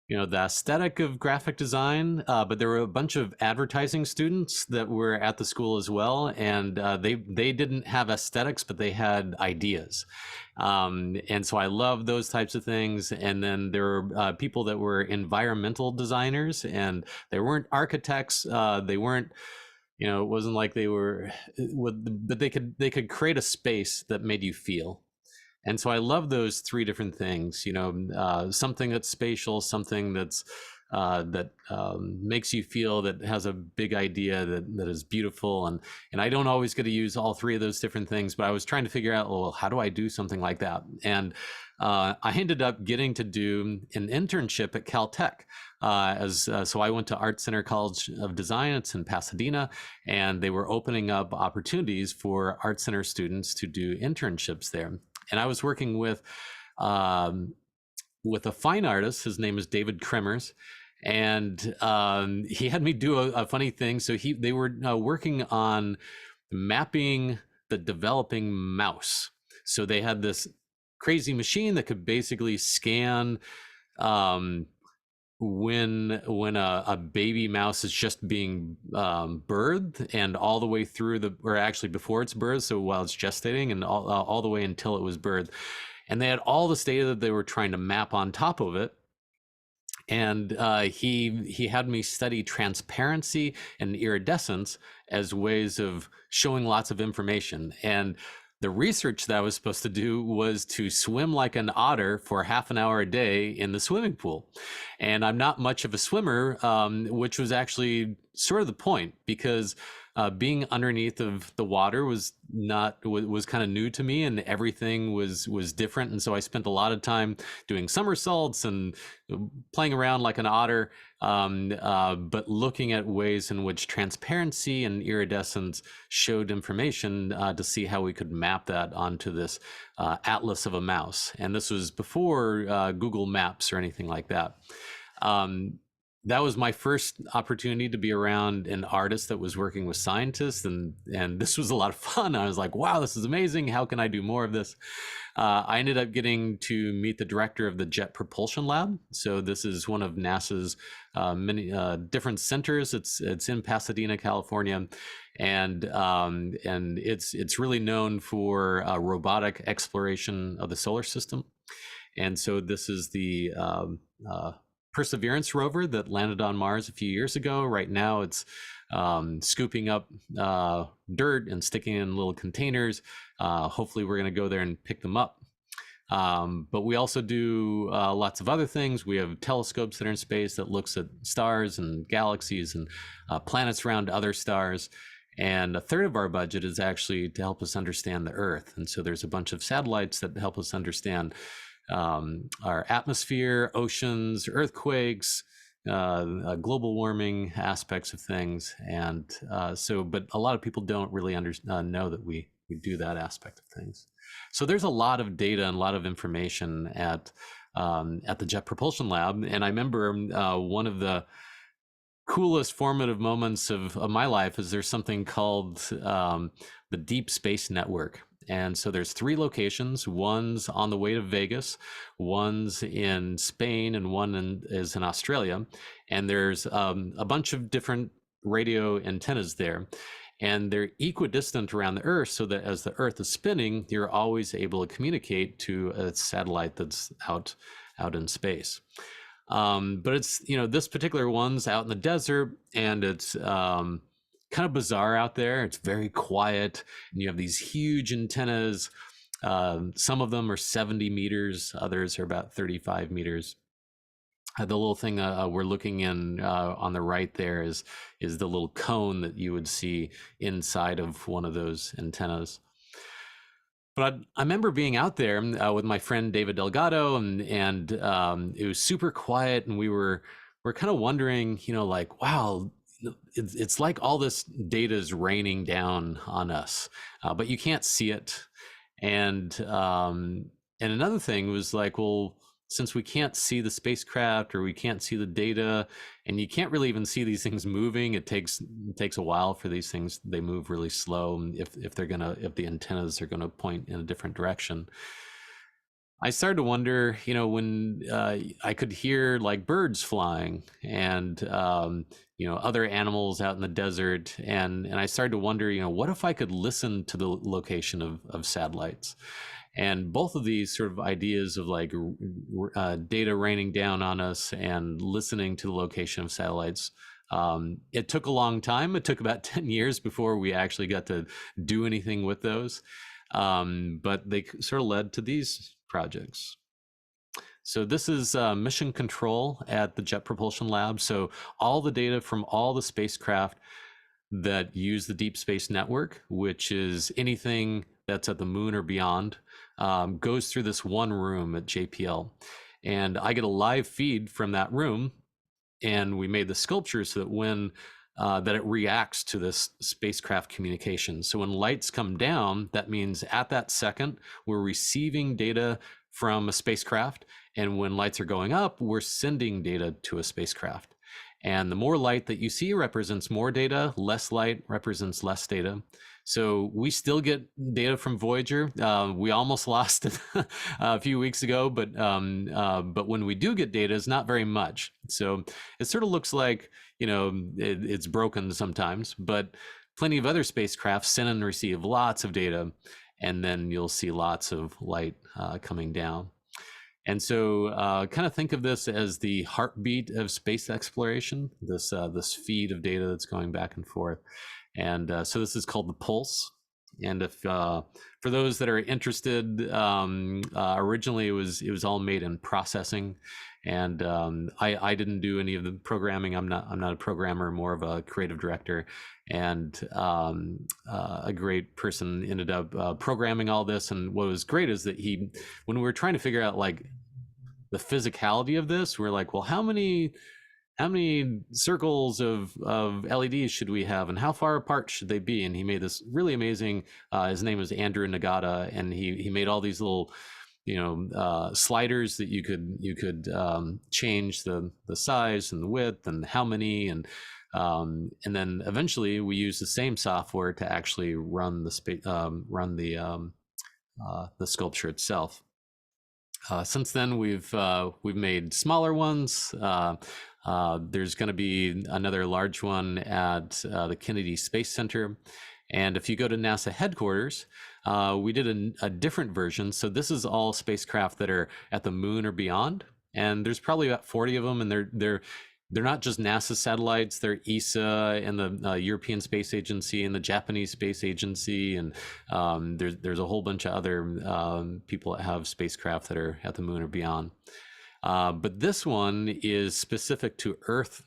the aesthetic of graphic design, but there were a bunch of advertising students that were at the school as well, and they didn't have aesthetics, but they had ideas. And so I love those types of things. And then there were people that were environmental designers, and they weren't architects. They weren't, it wasn't like they were, but they could create a space that made you feel. And so I love those three different things, something that's spatial, something that's that makes you feel, that has a big idea, that is beautiful. And I don't always get to use all three of those different things, but I was trying to figure out, well, how do I do something like that? And I ended up getting to do an internship at Caltech. So I went to Art Center College of Design. It's in Pasadena, and they were opening up opportunities for Art Center students to do internships there. And I was working with a fine artist. His name is David Kremers, and he had me do a funny thing. So they were working on mapping the developing mouse. So they had this crazy machine that could basically scan when a baby mouse is just being birthed, and all the way through or actually before it's birthed, so while it's gestating, and all the way until it was birthed. And they had all this data that they were trying to map on top of it. And he had me study transparency and iridescence as ways of showing lots of information. And the research that I was supposed to do was to swim like an otter for half an hour a day in the swimming pool. And I'm not much of a swimmer, which was actually sort of the point, because being underneath of the water was kind of new to me, and everything was different. And so I spent a lot of time doing somersaults and playing around like an otter, but looking at ways in which transparency and iridescence showed information to see how we could map that onto this atlas of a mouse. And this was before Google Maps or anything like that. That was my first opportunity to be around an artist that was working with scientists, and this was a lot of fun. I was like, wow, this is amazing. How can I do more of this? I ended up getting to meet the director of the Jet Propulsion Lab. So this is one of NASA's many different centers. It's in Pasadena, California, and it's really known for robotic exploration of the solar system. And so this is the Perseverance rover that landed on Mars a few years ago. Right now it's scooping up dirt and sticking it in little containers. Hopefully we're going to go there and pick them up. But we also do lots of other things. We have telescopes that are in space that looks at stars and galaxies and planets around other stars. And a third of our budget is actually to help us understand the Earth. And so there's a bunch of satellites that help us understand our atmosphere, oceans, earthquakes, global warming aspects of things. And but a lot of people don't really know that we do that aspect of things. So there's a lot of data and a lot of information at the Jet Propulsion Lab. And I remember one of the coolest formative moments of my life is there's something called the Deep Space Network. And so there's 3 locations. One's on the way to Vegas, one's in Spain, and one is in Australia. And there's a bunch of different radio antennas there. And they're equidistant around the Earth, so that as the Earth is spinning, you're always able to communicate to a satellite that's out in space. But it's, this particular one's out in the desert, and it's kind of bizarre out there. It's very quiet, and you have these huge antennas. Some of them are 70 meters, others are about 35 meters. The little thing we're looking in on the right there is the little cone that you would see inside of one of those antennas. But I remember being out there with my friend David Delgado, and it was super quiet, and we were we're kind of wondering, like, wow, it's like all this data is raining down on us, but you can't see it. And another thing was like, well, since we can't see the spacecraft, or we can't see the data, and you can't really even see these things moving, it takes a while for these things. They move really slow if the antennas are gonna point in a different direction. I started to wonder, when I could hear like birds flying and other animals out in the desert, and I started to wonder, what if I could listen to the location of satellites? And both of these sort of ideas of like data raining down on us and listening to the location of satellites, it took a long time. It took about 10 years before we actually got to do anything with those. But they sort of led to these projects. So this is mission control at the Jet Propulsion Lab. So all the data from all the spacecraft that use the Deep Space Network, which is anything that's at the moon or beyond, goes through this one room at JPL. And I get a live feed from that room, and we made the sculpture so that when that it reacts to this spacecraft communication. So when lights come down, that means at that second, we're receiving data from a spacecraft. And when lights are going up, we're sending data to a spacecraft. And the more light that you see represents more data, less light represents less data. So we still get data from Voyager. We almost lost it a few weeks ago, but when we do get data, it's not very much. So it sort of looks like, it's broken sometimes, but plenty of other spacecraft send and receive lots of data, and then you'll see lots of light coming down. And so kind of think of this as the heartbeat of space exploration, this feed of data that's going back and forth. And so this is called the Pulse. And if for those that are interested, originally it was all made in processing, and I didn't do any of the programming. I'm not a programmer, more of a creative director, and a great person ended up programming all this. And what was great is that when we were trying to figure out like the physicality of this, we're like, well, how many circles of LEDs should we have, and how far apart should they be? And he made this really amazing, his name was Andrew Nagata, and he made all these little, sliders that you could change the size and the width and how many, and then eventually we used the same software to actually run the sculpture itself. Since then, we've made smaller ones. There's going to be another large one at the Kennedy Space Center. And if you go to NASA headquarters, we did a different version. So this is all spacecraft that are at the moon or beyond. And there's probably about 40 of them. And they're not just NASA satellites, they're ESA and the European Space Agency and the Japanese Space Agency. And there's a whole bunch of other people that have spacecraft that are at the moon or beyond. But this one is specific to Earth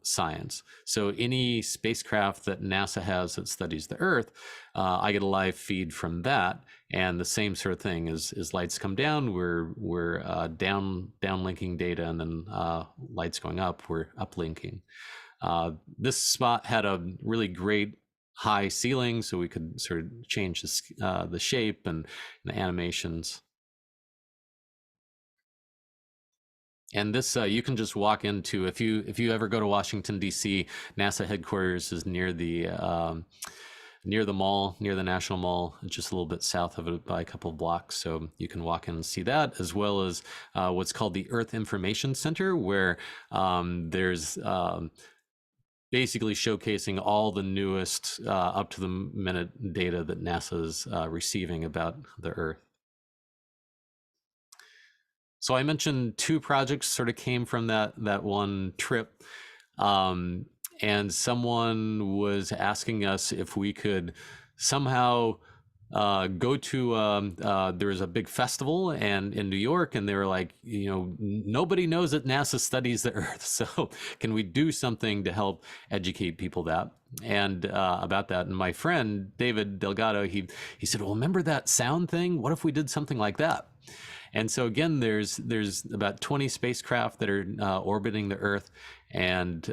science. So any spacecraft that NASA has that studies the Earth, I get a live feed from that. And the same sort of thing as lights come down, we're downlinking data, and then lights going up, we're uplinking. This spot had a really great high ceiling, so we could sort of change the shape and the animations. And this you can just walk into if you ever go to Washington, D.C., NASA headquarters is near the mall, near the National Mall, just a little bit south of it by a couple of blocks. So you can walk in and see that, as well as what's called the Earth Information Center, where there's basically showcasing all the newest up to the minute data that NASA's receiving about the Earth. So I mentioned 2 projects sort of came from that one trip. And someone was asking us if we could somehow go to, there was a big festival in New York, and they were like, nobody knows that NASA studies the Earth. So can we do something to help educate people about that? And my friend, David Delgado, he said, well, remember that sound thing? What if we did something like that? And so again, there's about 20 spacecraft that are orbiting the Earth, and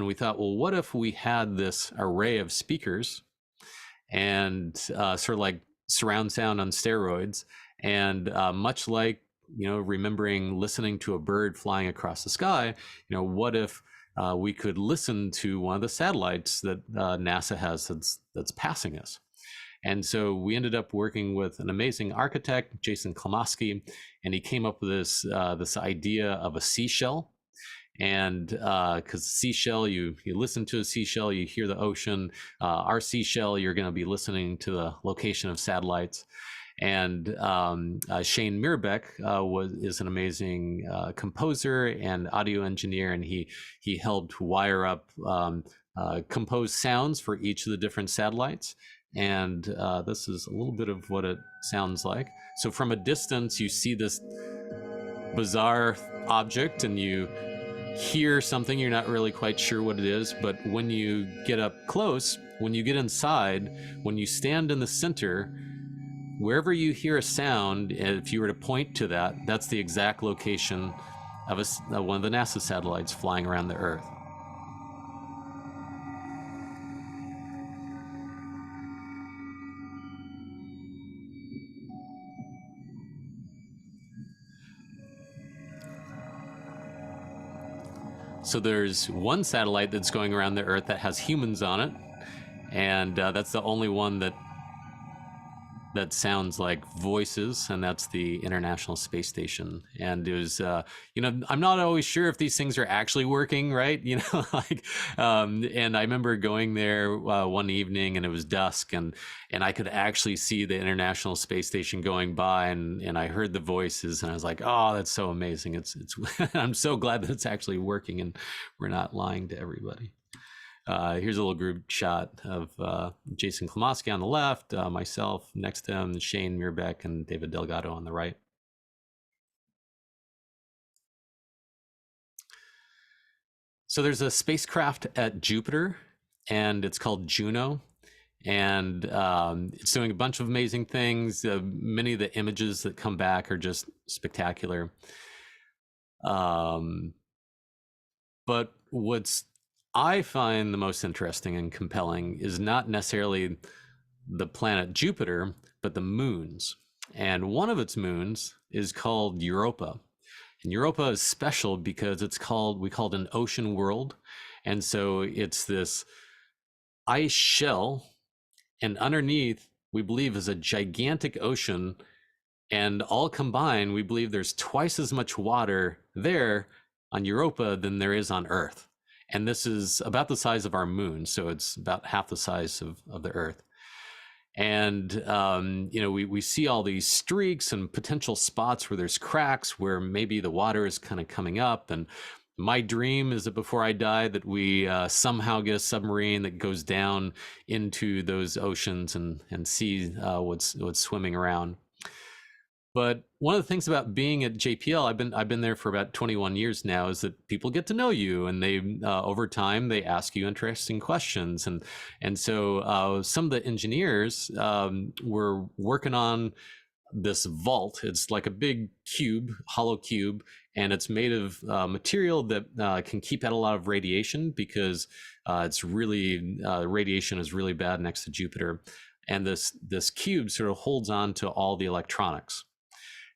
we thought, well, what if we had this array of speakers, and sort of like surround sound on steroids, and much like, you know, remembering listening to a bird flying across the sky, you know, what if we could listen to one of the satellites that NASA has that's passing us? And so we ended up working with an amazing architect, Jason Klomoski, and he came up with this idea of a seashell. And because seashell, you listen to a seashell, you hear the ocean. Our seashell, you're going to be listening to the location of satellites. And Shane Mirbeck is an amazing composer and audio engineer, and he helped wire up composed sounds for each of the different satellites. And this is a little bit of what it sounds like. So from a distance, you see this bizarre object and you hear something, you're not really quite sure what it is, but when you get up close, when you get inside, when you stand in the center, wherever you hear a sound, if you were to point to that, that's the exact location of one of the NASA satellites flying around the Earth. So there's one satellite that's going around the Earth that has humans on it, and that's the only one that sounds like voices, and that's the International Space Station. And it was, you know, I'm not always sure if these things are actually working, right? You know, like, and I remember going there one evening, and it was dusk, and I could actually see the International Space Station going by, and I heard the voices, and I was like, oh, that's so amazing. It's I'm so glad that it's actually working, and we're not lying to everybody. Here's a little group shot of Jason Klomoski on the left, myself next to him, Shane Mirbeck, and David Delgado on the right. So there's a spacecraft at Jupiter, and it's called Juno, and it's doing a bunch of amazing things. Many of the images that come back are just spectacular. But what's I find the most interesting and compelling is not necessarily the planet Jupiter, but the moons. And one of its moons is called Europa. And Europa is special because we call it an ocean world. And so it's this ice shell, and underneath, we believe, is a gigantic ocean. And all combined, we believe there's twice as much water there on Europa than there is on Earth. And this is about the size of our moon, so it's about half the size of the Earth. And you know, we see all these streaks and potential spots where there's cracks, where maybe the water is kind of coming up. And my dream is that before I die, that we somehow get a submarine that goes down into those oceans and see what's swimming around. But one of the things about being at JPL, I've been there for about 21 years now, is that people get to know you, and they over time they ask you interesting questions, and so some of the engineers were working on this vault. It's like a big cube, hollow cube, and it's made of material that can keep out a lot of radiation, because it's really radiation is really bad next to Jupiter, and this cube sort of holds on to all the electronics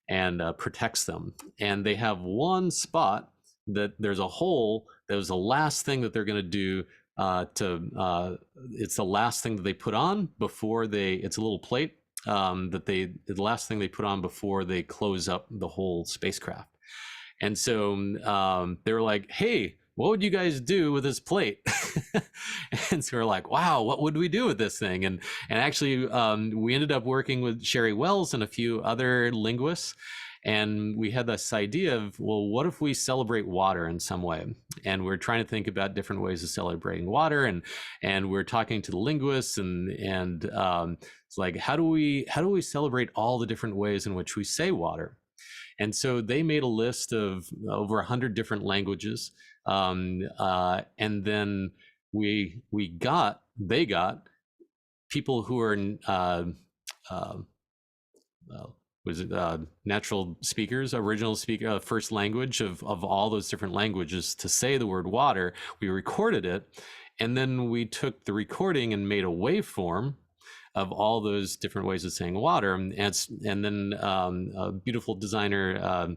and protects them. And they have one spot that there's a hole that was the last thing that they're going to do it's the last thing that they put on before it's a little plate the last thing they put on before they close up the whole spacecraft. And so they were like, hey, what would you guys do with this plate? And so we're like, wow, what would we do with this thing? And actually, we ended up working with Sherry Wells and a few other linguists. And we had this idea of, well, what if we celebrate water in some way? And we're trying to think about different ways of celebrating water. And we're talking to the linguists, and it's like, how do we celebrate all the different ways in which we say water? And so they made a list of over 100 different languages. And then they got people who are was it natural speakers, original speaker, first language of all those different languages to say the word water. We recorded it, and then we took the recording and made a waveform of all those different ways of saying water. And then a beautiful designer,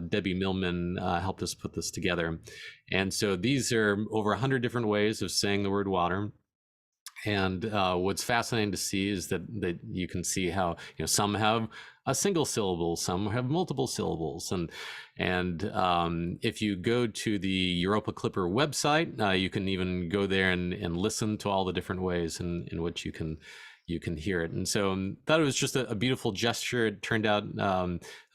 Debbie Millman, helped us put this together. And so these are over 100 different ways of saying the word water. And what's fascinating to see is that you can see how, some have a single syllable, some have multiple syllables, and if you go to the Europa Clipper website, you can even go there and listen to all the different ways in which you can hear it. And so thought it was just a beautiful gesture. It turned out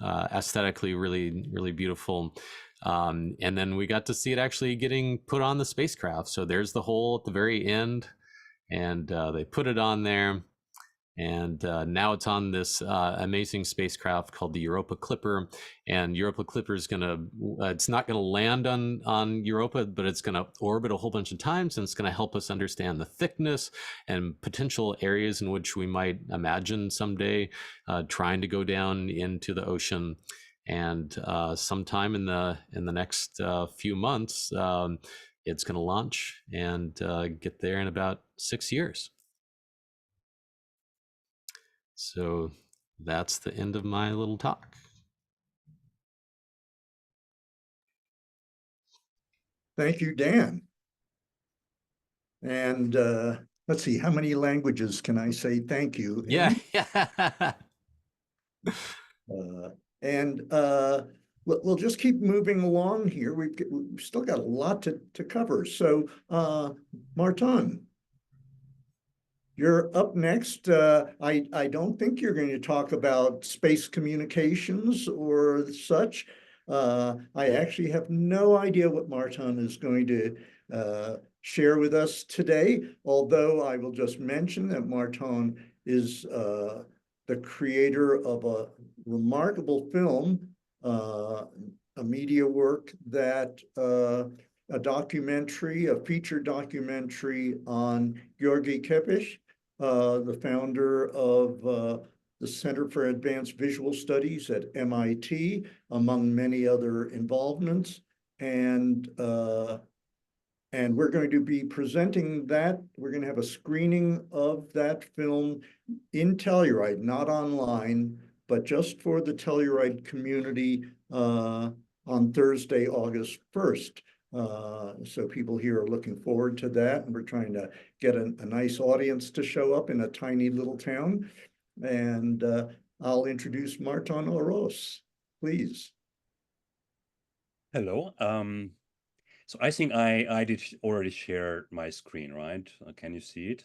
aesthetically really, really beautiful. And then we got to see it actually getting put on the spacecraft. So there's the hole at the very end. And they put it on there, and now it's on this amazing spacecraft called the Europa Clipper. And Europa Clipper is it's not gonna land on Europa, but it's gonna orbit a whole bunch of times, and it's gonna help us understand the thickness and potential areas in which we might imagine someday trying to go down into the ocean. And sometime in the next few months, it's going to launch and get there in about 6 years. So that's the end of my little talk. Thank you, Dan. And let's see, how many languages can I say thank you in? Yeah. We'll just keep moving along here. We've still got a lot to cover. So, Marton, you're up next. I don't think you're going to talk about space communications or such. I actually have no idea what Marton is going to share with us today, although I will just mention that Marton is the creator of a remarkable film, a media work that a feature documentary on György Kepes, the founder of the Center for Advanced Visual Studies at MIT, among many other involvements. And we're going to be presenting that. We're going to have a screening of that film in Telluride, not online, but just for the Telluride community on Thursday, August 1st. So people here are looking forward to that, and we're trying to get a nice audience to show up in a tiny little town. And I'll introduce Marton Orosz, please. Hello. So I think I did already share my screen, right? Can you see it?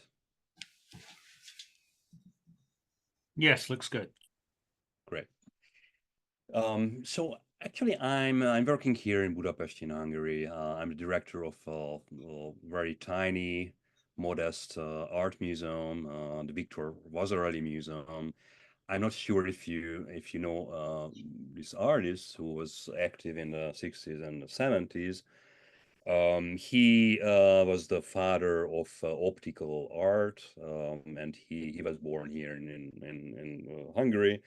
Yes, looks good. Great. So actually, I'm working here in Budapest, in Hungary. I'm the director of a very tiny, modest art museum, the Viktor Vasarely Museum. I'm not sure if you know this artist who was active in the 60s and the 70s. He was the father of optical art, and he was born here in Hungary.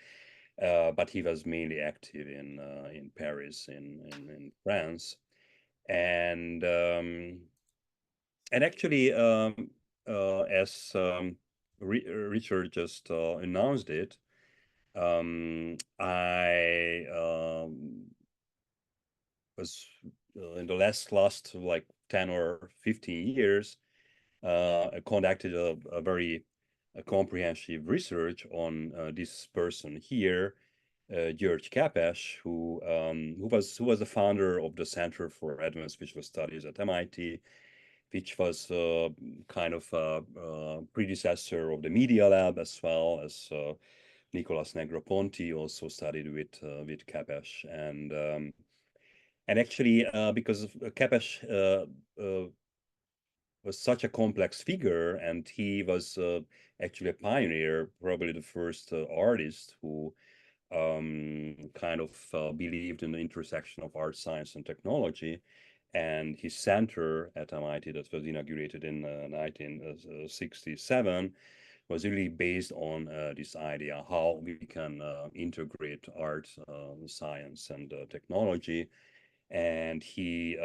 But he was mainly active in Paris, in France, and actually, as Richard just announced it, I was in the last like 10 or 15 years conducted a very comprehensive research on this person here, György Kepes, who was the founder of the Center for Advanced Visual Studies at MIT, which was kind of a predecessor of the Media Lab, as well as Nicolas Negroponte also studied with Kepes. And actually, because Kepes was such a complex figure, and he was actually a pioneer, probably the first artist who kind of believed in the intersection of art, science, and technology. And his center at MIT, that was inaugurated in 1967, was really based on this idea how we can integrate art, science, and technology. And he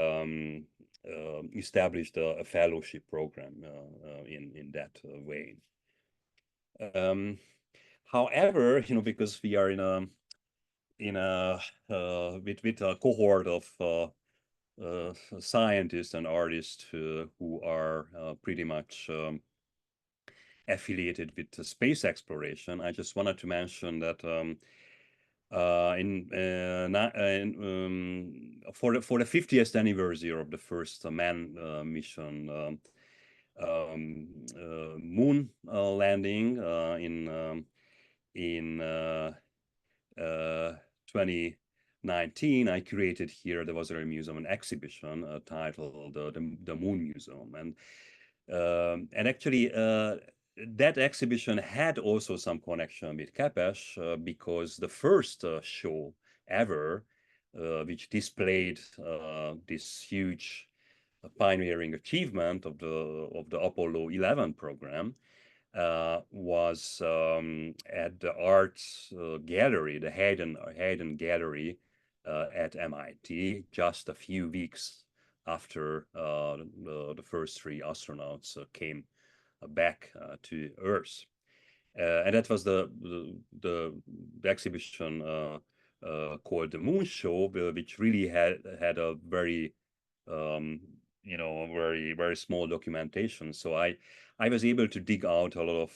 established a fellowship program in that way. However, because we are with a cohort of scientists and artists who are pretty much affiliated with space exploration, I just wanted to mention that for the 50th anniversary of the first manned mission moon landing in 2019, I created here the Vasarely Museum an exhibition titled the Moon Museum, and actually that exhibition had also some connection with Chavez because the first show ever which displayed this huge pioneering achievement of the Apollo 11 program was at the arts gallery, the Hayden Gallery at MIT, just a few weeks after the first three astronauts came back to Earth. And that was the exhibition called the Moon Show, which really had a very very small documentation. So I was able to dig out a lot of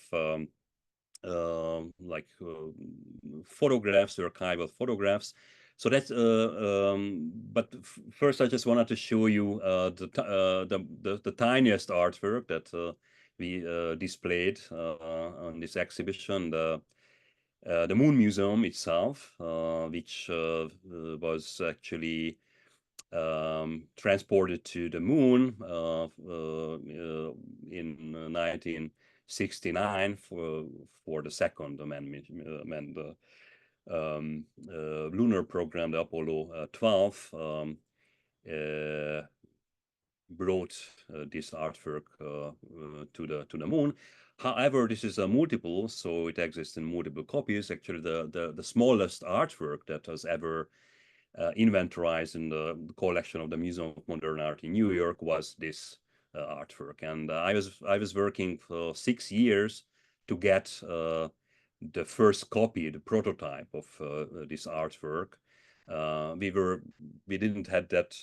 photographs, archival photographs. So that's but first I just wanted to show you the tiniest artwork that we displayed on this exhibition, the Moon Museum itself, which was actually transported to the moon in 1969 for the second manned lunar program, the Apollo 12. Brought this artwork to the moon. However, this is a multiple, so it exists in multiple copies. Actually, the smallest artwork that was ever inventorized in the collection of the Museum of Modern Art in New York was this artwork. And I was working for 6 years to get the first copy, the prototype of this artwork. We didn't have that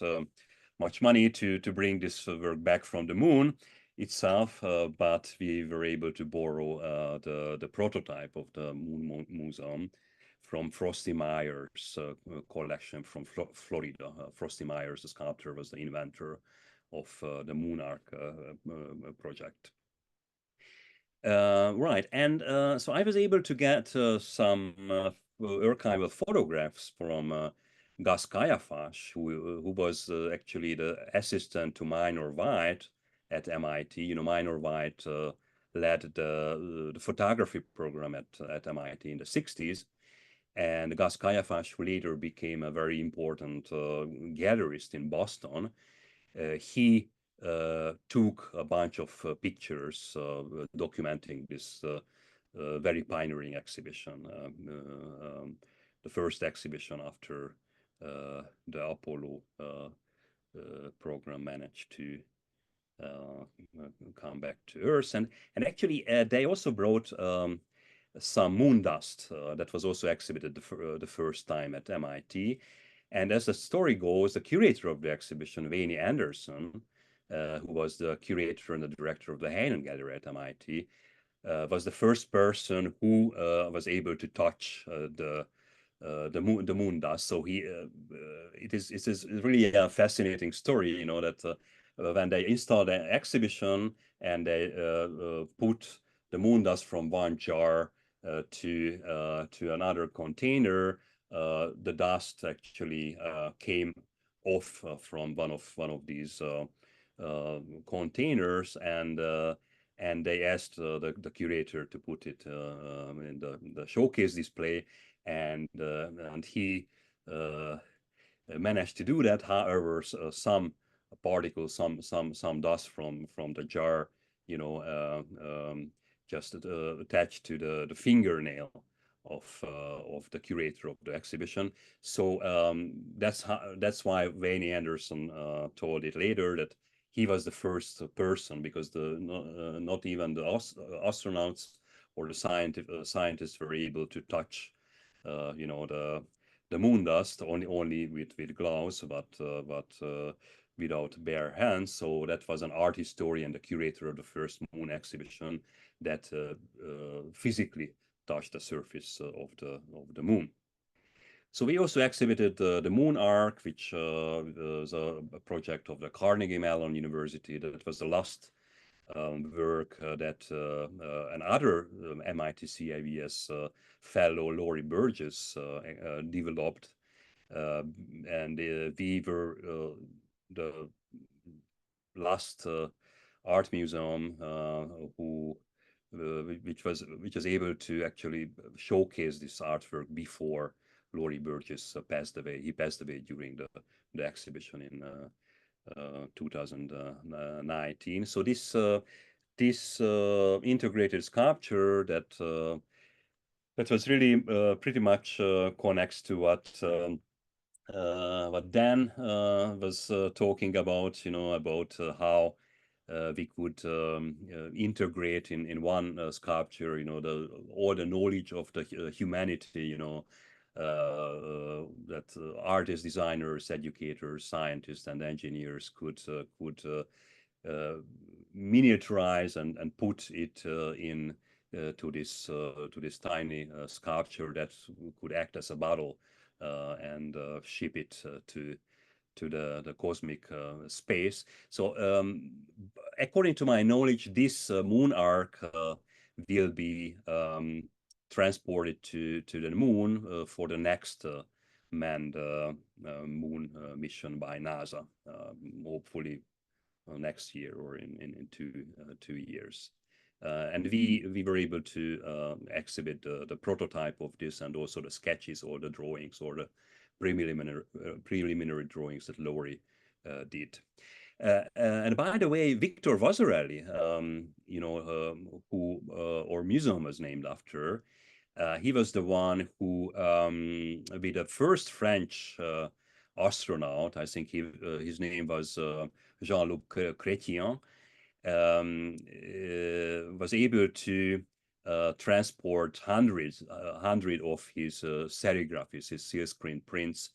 much money to bring this work back from the moon itself, but we were able to borrow the prototype of the Moon Museum from Frosty Myers' collection from Florida. Frosty Myers, the sculptor, was the inventor of the Moonarch project. Right, and so I was able to get some archival photographs from Gus Kayafash, who was actually the assistant to Minor White at MIT. Minor White led the photography program at MIT in the 60s. And Gus Kayafash, who later became a very important gallerist in Boston, he took a bunch of pictures documenting this very pioneering exhibition, the first exhibition after the Apollo program managed to come back to Earth. And actually, they also brought some moon dust that was also exhibited the first time at MIT. And as the story goes, the curator of the exhibition, Wayne Anderson, who was the curator and the director of the Hayden Gallery at MIT, was the first person who was able to touch the moon dust. So it is really a fascinating story, that when they installed an exhibition and they put the moon dust from one jar to another container, the dust actually came off from one of these containers, and they asked the curator to put it in the showcase display, and he managed to do that. However, some particles, some dust from the jar, just attached to the fingernail of the curator of the exhibition. So that's why Wayne Anderson told it later that he was the first person, because not even the astronauts or the scientists were able to touch the moon dust only with gloves, but without bare hands. So that was an art historian, the curator of the first moon exhibition, that physically touched the surface of the moon. So we also exhibited the Moon Arc, which was a project of the Carnegie Mellon University. That was the last work that another MIT CIVS fellow, Laurie Burgess, developed. And we were the last art museum which was able to actually showcase this artwork before Laurie Burgess passed away. He passed away during the exhibition in 2019. So this integrated sculpture that was really pretty much connects to what Dan was talking about, about how we could integrate in one sculpture, all the knowledge of the humanity, that artists, designers, educators, scientists, and engineers could miniaturize and put it in to this tiny sculpture that could act as a bottle and ship it to the cosmic space. So according to my knowledge, this moon arc will be transported to the moon for the next manned moon mission by NASA, hopefully next year or in 2 years. And we were able to exhibit the prototype of this, and also the sketches or the drawings or the preliminary drawings that Laurie did. And by the way, Victor Vasarely, who our museum was named after, he was the one who, with the first French astronaut, I think his name was Jean-Luc Chrétien, was able to transport hundreds of his serigraphies, his silkscreen prints,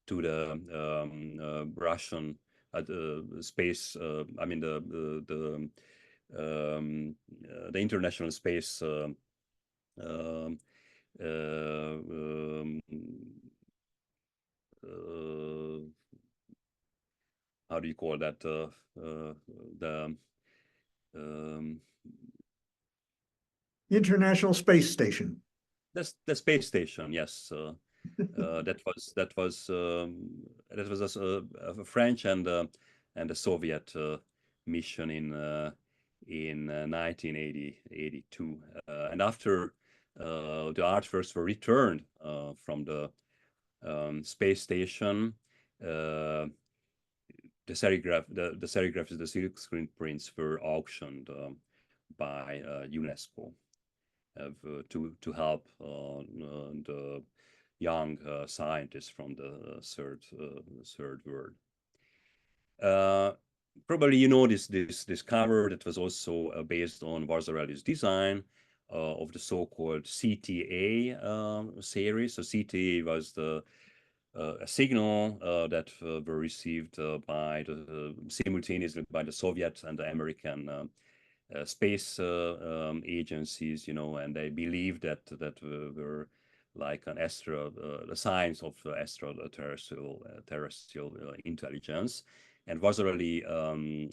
to the Russian space. I mean the International Space. How do you call that? International Space Station. That's the space station. Yes, that was a French and a Soviet mission in 1982, and after the artworks were returned from the space station, the serigraphies, the silkscreen prints were auctioned by UNESCO to help the young scientists from the third world. Probably you know this cover that was also based on Vasarely's design of the so-called CTA series. So CTA was a signal that were received simultaneously by the Soviet and the American space agencies, and they believed that were like the signs of extraterrestrial intelligence. And Vasarely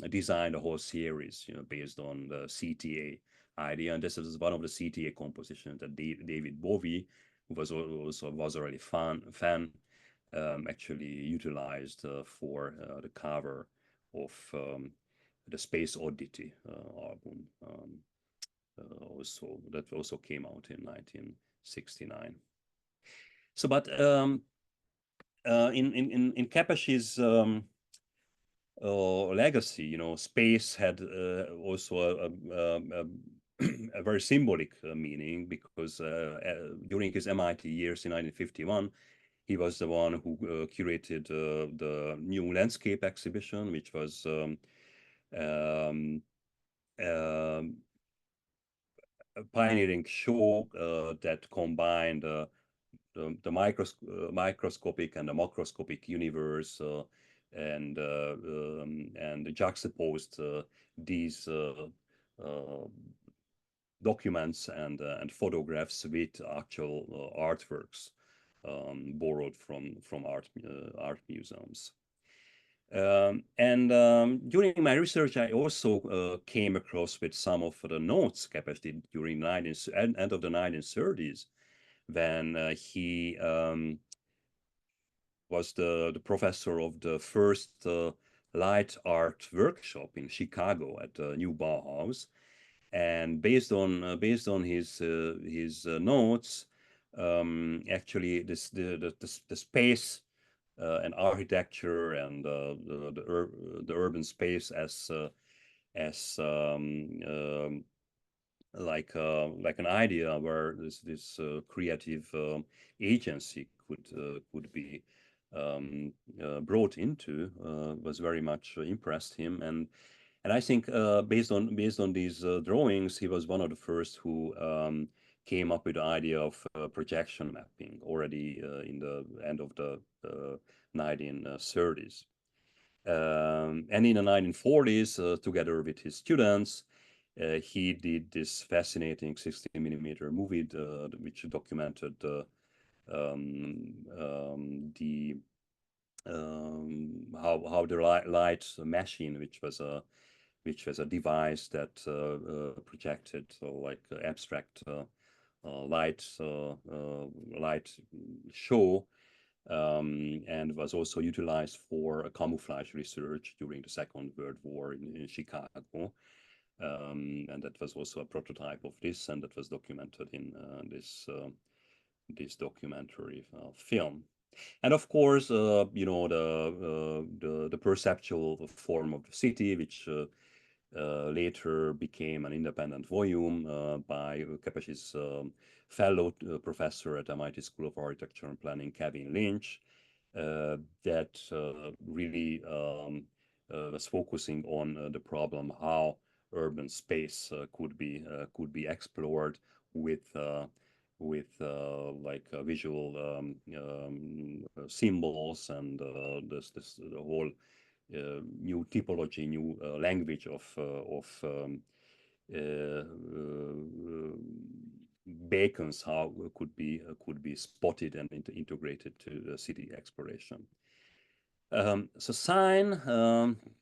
designed a whole series, based on the CTA idea. And this is one of the CTA compositions that David Bowie, who was also a Vasarely fan, actually utilized for the cover of the Space Oddity album. That also came out in 1969. So, but in Kepes's legacy, space had also a very symbolic meaning, because during his MIT years in 1951, he was the one who curated the new landscape exhibition, which was um, a pioneering show that combined the microscopic and the macroscopic universe, and juxtaposed these documents and photographs with actual artworks borrowed from art museums. During my research, I also came across with some of the notes Chavez did during end of the 1930s, when he was the professor of the first light art workshop in Chicago at the new Bauhaus. And based on his notes, actually the space and architecture and the urban space as like an idea where this creative agency could be brought into was very much impressed him. And I think based on these drawings, he was one of the first who came up with the idea of projection mapping already in the end of the 1930s. And in the 1940s, together with his students, he did this fascinating 60mm movie, which documented how the light machine, which was a device that projected like abstract light show, and was also utilized for camouflage research during the Second World War in Chicago. And that was also a prototype of this, and that was documented in this documentary film. And of course, you know, the perceptual form of the city, which later became an independent volume by Chavez's fellow professor at MIT School of Architecture and Planning, Kevin Lynch, that really was focusing on the problem how urban space could be explored with like visual symbols, and the whole new typology, new language of beacons, how could be spotted and integrated to the city exploration. So sign,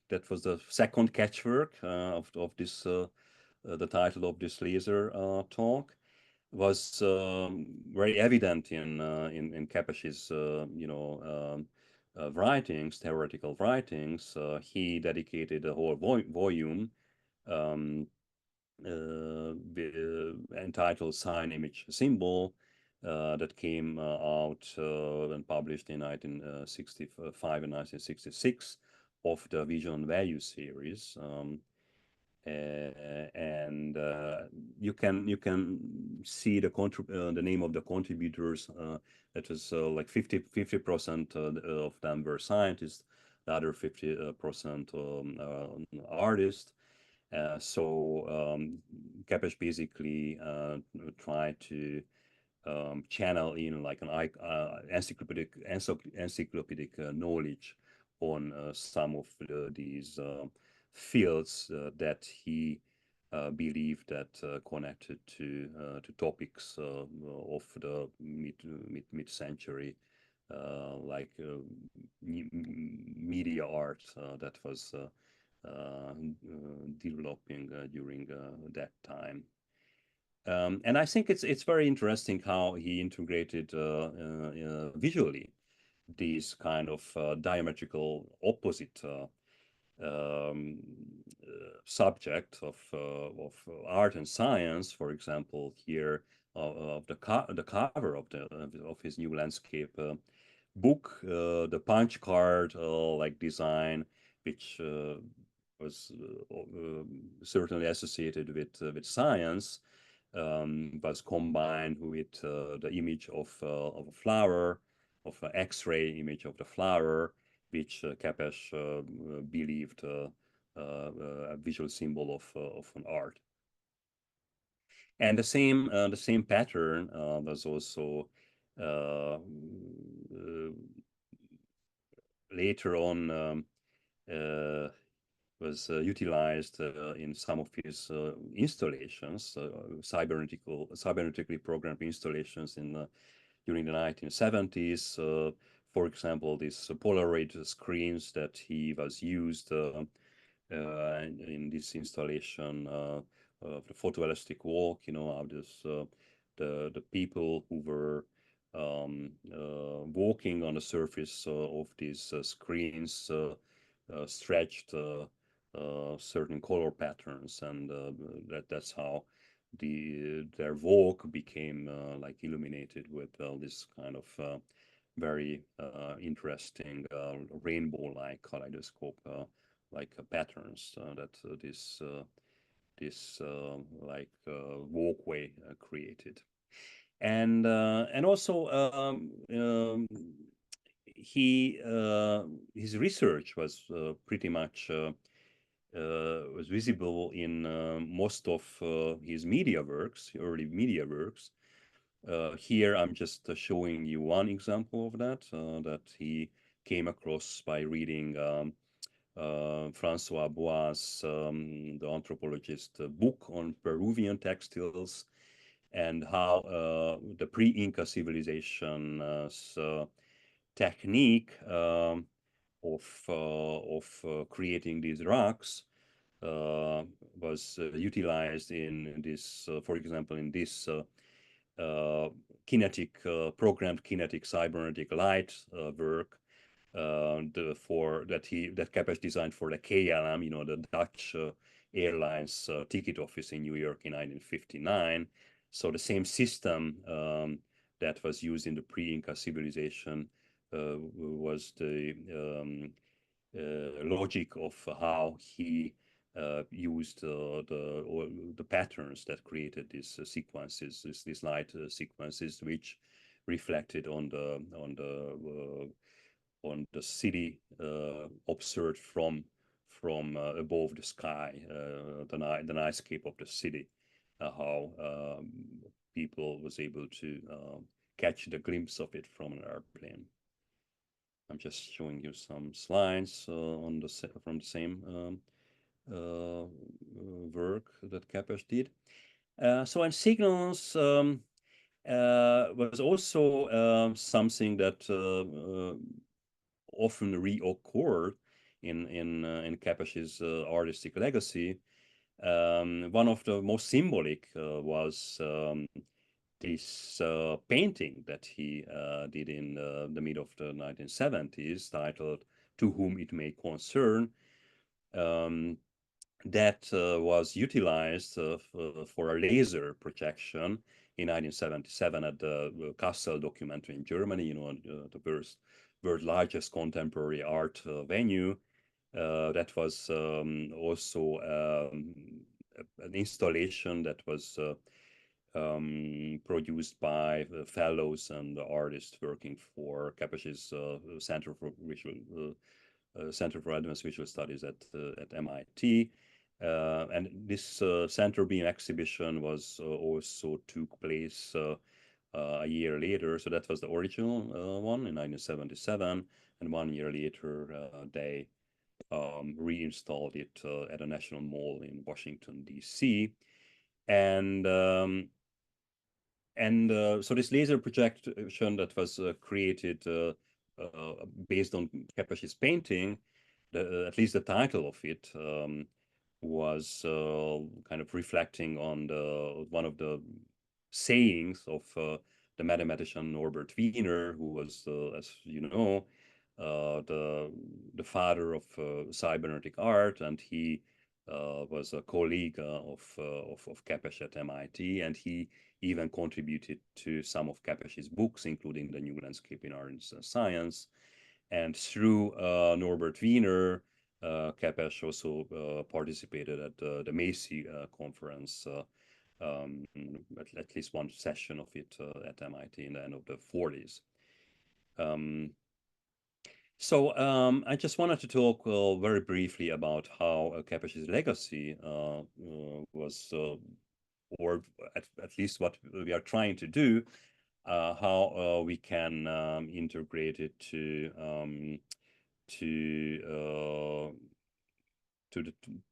that was the second catchwork of this, the title of this laser talk, was very evident in Chavez's writings, theoretical writings. He dedicated a whole volume entitled Sign, Image, Symbol, that came out and published in 1965 and 1966 of the Vision Value series. And you can see the name of the contributors. That was like 50% of them were scientists, the other 50% artists. So Chavez basically tried to channel in like an encyclopedic knowledge on some of these fields that he believed that connected to topics of the mid-century, like media art that was developing during that time. And I think it's very interesting how he integrated visually these kind of diametrical opposite subject of art and science. For example, here of the cover of his new landscape book, the punch card like design, which was certainly associated with science, was combined with the image of a flower, of an X-ray image of the flower, which Chavez believed a visual symbol of an art. And the same pattern was also later on was utilized in some of his installations, cybernetically programmed installations during the 1970s. For example, these Polaroid screens that he was used in this installation of the photoelastic walk, how this the people who were walking on the surface of these screens stretched certain color patterns, and that's how their walk became like illuminated with this kind of very interesting rainbow-like kaleidoscope like patterns that this like walkway created. And also his research was pretty much was visible in most of his media works, early media works. Here I'm just showing you one example of that that he came across by reading Francois Bois', the anthropologist, book on Peruvian textiles, and how the pre-Inca civilization's technique of creating these rugs was utilized in this, for example, in this programmed kinetic cybernetic light work that Chavez designed for the KLM, the Dutch Airlines ticket office in New York in 1959. So the same system that was used in the pre-Inca civilization was the logic of how he used the patterns that created these sequences, these light sequences, which reflected on the city observed from above the sky, the nightscape of the city, how people was able to catch the glimpse of it from an airplane. I'm just showing you some slides from the same work that Chavez did. So in signals was also something that often reoccurred in Chavez's artistic legacy. One of the most symbolic was this painting that he did in the mid of the 1970s, titled "To Whom It May Concern." That was utilized for a laser projection in 1977 at the Kassel documentary in Germany, the world's largest contemporary art venue. That was also an installation that was produced by fellows and artists working for Chavez's Center for Advanced Visual Studies at MIT. And this center beam exhibition was also took place a year later. So that was the original one in 1977, and 1 year later they reinstalled it at a national mall in Washington, D.C. And so this laser projection that was created based on Chavez's painting, at least the title of it, was kind of reflecting on one of the sayings of the mathematician Norbert Wiener, who was, as you know, the father of cybernetic art, and he was a colleague of Chavez at MIT, and he even contributed to some of Chavez's books, including The New Landscape in Art and Science. And through Norbert Wiener, Chavez also participated at the Macy conference, at least one session of it at MIT in the end of the 40s. I just wanted to talk very briefly about how Chavez's legacy was, or at least what we are trying to do, how we can integrate it to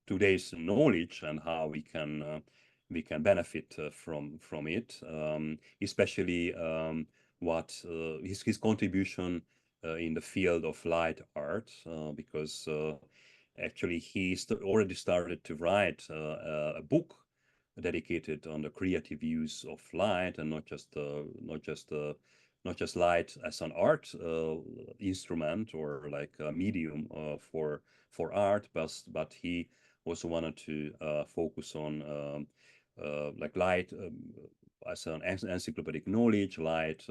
today's knowledge, and how we can benefit from it, especially what his contribution in the field of light art, because actually he already started to write a book dedicated on the creative use of light, and not just light as an art instrument or like a medium for art, but he also wanted to focus on like light as an encyclopedic knowledge, light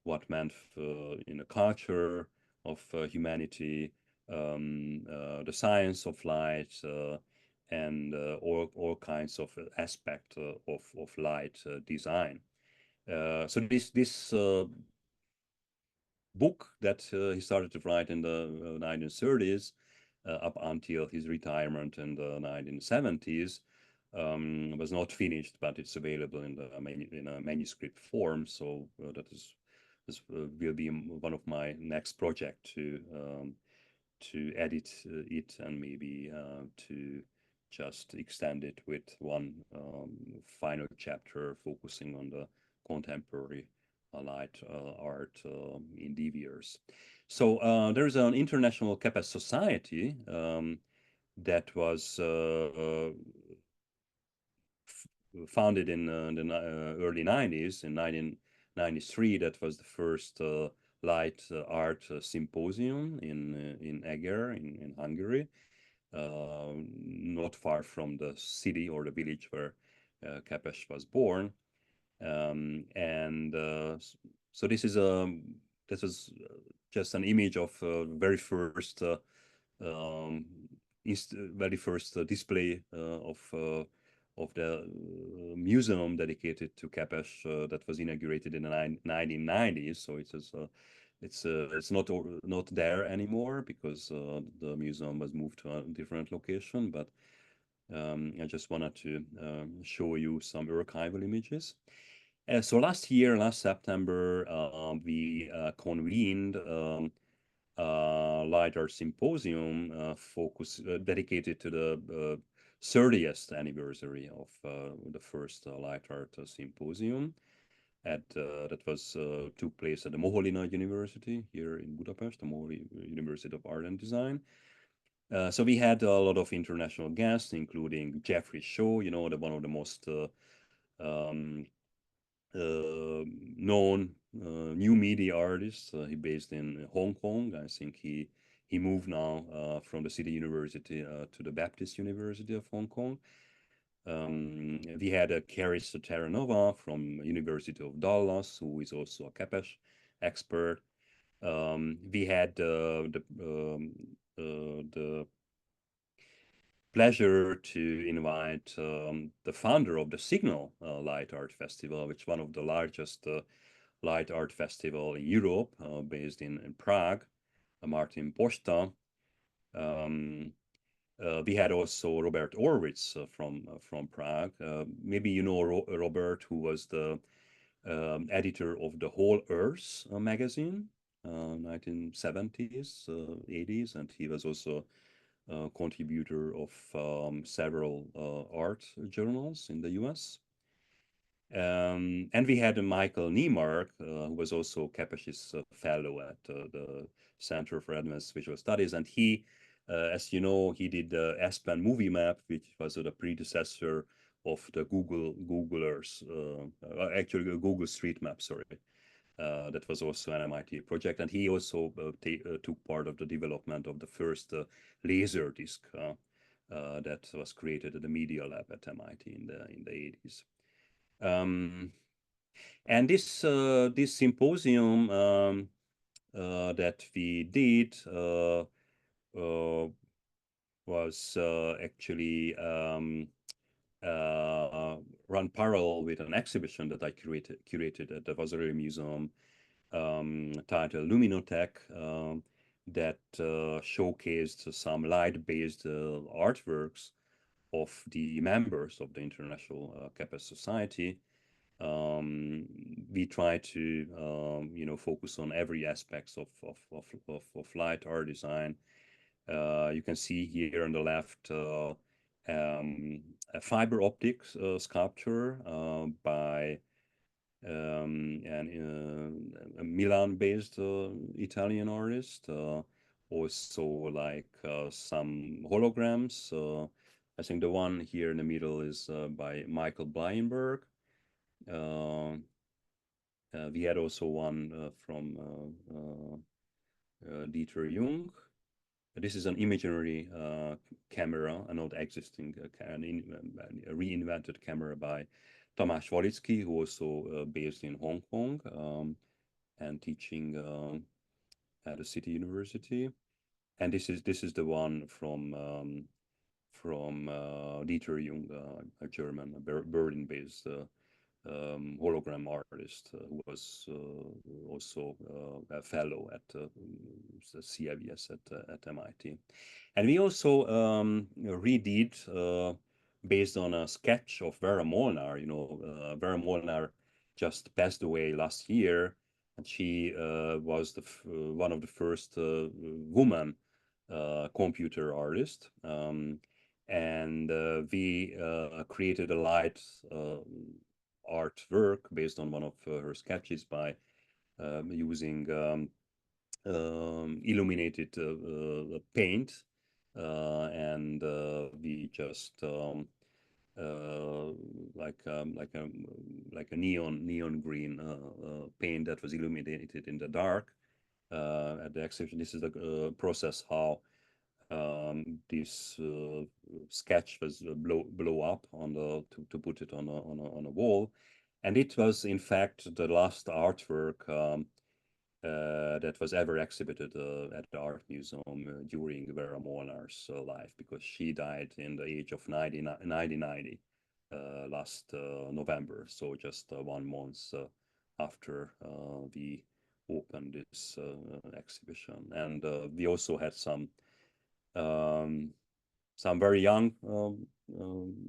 what meant in the culture of humanity, the science of light, and all kinds of aspect of light design. So this book that he started to write in the 1930s up until his retirement in the 1970s was not finished, but it's available in a manuscript form. So this will be one of my next project to edit it, and maybe to just extend it with one final chapter focusing on the contemporary light art endeavors. So there's an International Chavez Society that was founded in the early 90s, in 1993. That was the first light art symposium in Eger in Hungary, not far from the city or the village where Chavez was born. So this is just an image of very first display of the museum dedicated to Chavez that was inaugurated in the 1990s. So it's not there anymore, because the museum was moved to a different location. But I just wanted to show you some archival images. So last September, we convened light art symposium dedicated to the 30th anniversary of the first light art symposium. That took place at the Mohyliana University here in Budapest, the Mohyliana University of Art and Design. So we had a lot of international guests, including Jeffrey Shaw, one of the most known new media artists. He based in Hong Kong. I think he moved now from the City University to the Baptist University of Hong Kong. We had Karis Terranova from University of Dallas, who is also a Chavez expert. We had the pleasure to invite the founder of the Signal Light Art Festival, which is one of the largest light art festival in Europe, based in Prague, Martin Posta. We had also Robert Orwitz from Prague. Maybe you know Robert, who was the editor of the Whole Earth magazine, 1970s, 80s, and he was also contributor of several art journals in the US. And we had Michael Niemark, who was also Chavez's fellow at the Center for Advanced Visual Studies. And he, as you know, he did the Aspen Movie Map, which was the predecessor of the Google Earth, actually Google Street Map, sorry. That was also an MIT project, and he also took part of the development of the first laser disc that was created at the Media Lab at MIT in the 80s. And this symposium that we did was actually run parallel with an exhibition that I curated at the Vasarely Museum, titled Luminotech, that showcased some light-based artworks of the members of the International Chavez Society. We try to focus on every aspects of light art design. You can see here on the left a fiber optics sculpture by a Milan-based Italian artist. Also, like some holograms. I think the one here in the middle is by Michael Blyenberg. We had also one from Dieter Jung. This is an imaginary camera, an old existing, a reinvented camera by Tamás Walitsky, who also based in Hong Kong and teaching at a city university. And this is the one from Dieter Jung, a German, Berlin-based hologram artist who was also a fellow at the CIVS at MIT. And we also redid, based on a sketch of Vera Molnar. Vera Molnar just passed away last year, and she was one of the first woman computer artist. And we created a light artwork based on one of her sketches by using illuminated paint, and we just like a neon green paint that was illuminated in the dark at the exhibition. This is the process how this sketch was blow up on to put it on a wall, and it was in fact the last artwork that was ever exhibited at the art museum during Vera Molnar's life, because she died in the age of 90 last November, so just 1 month after we opened this exhibition. And we also had some very young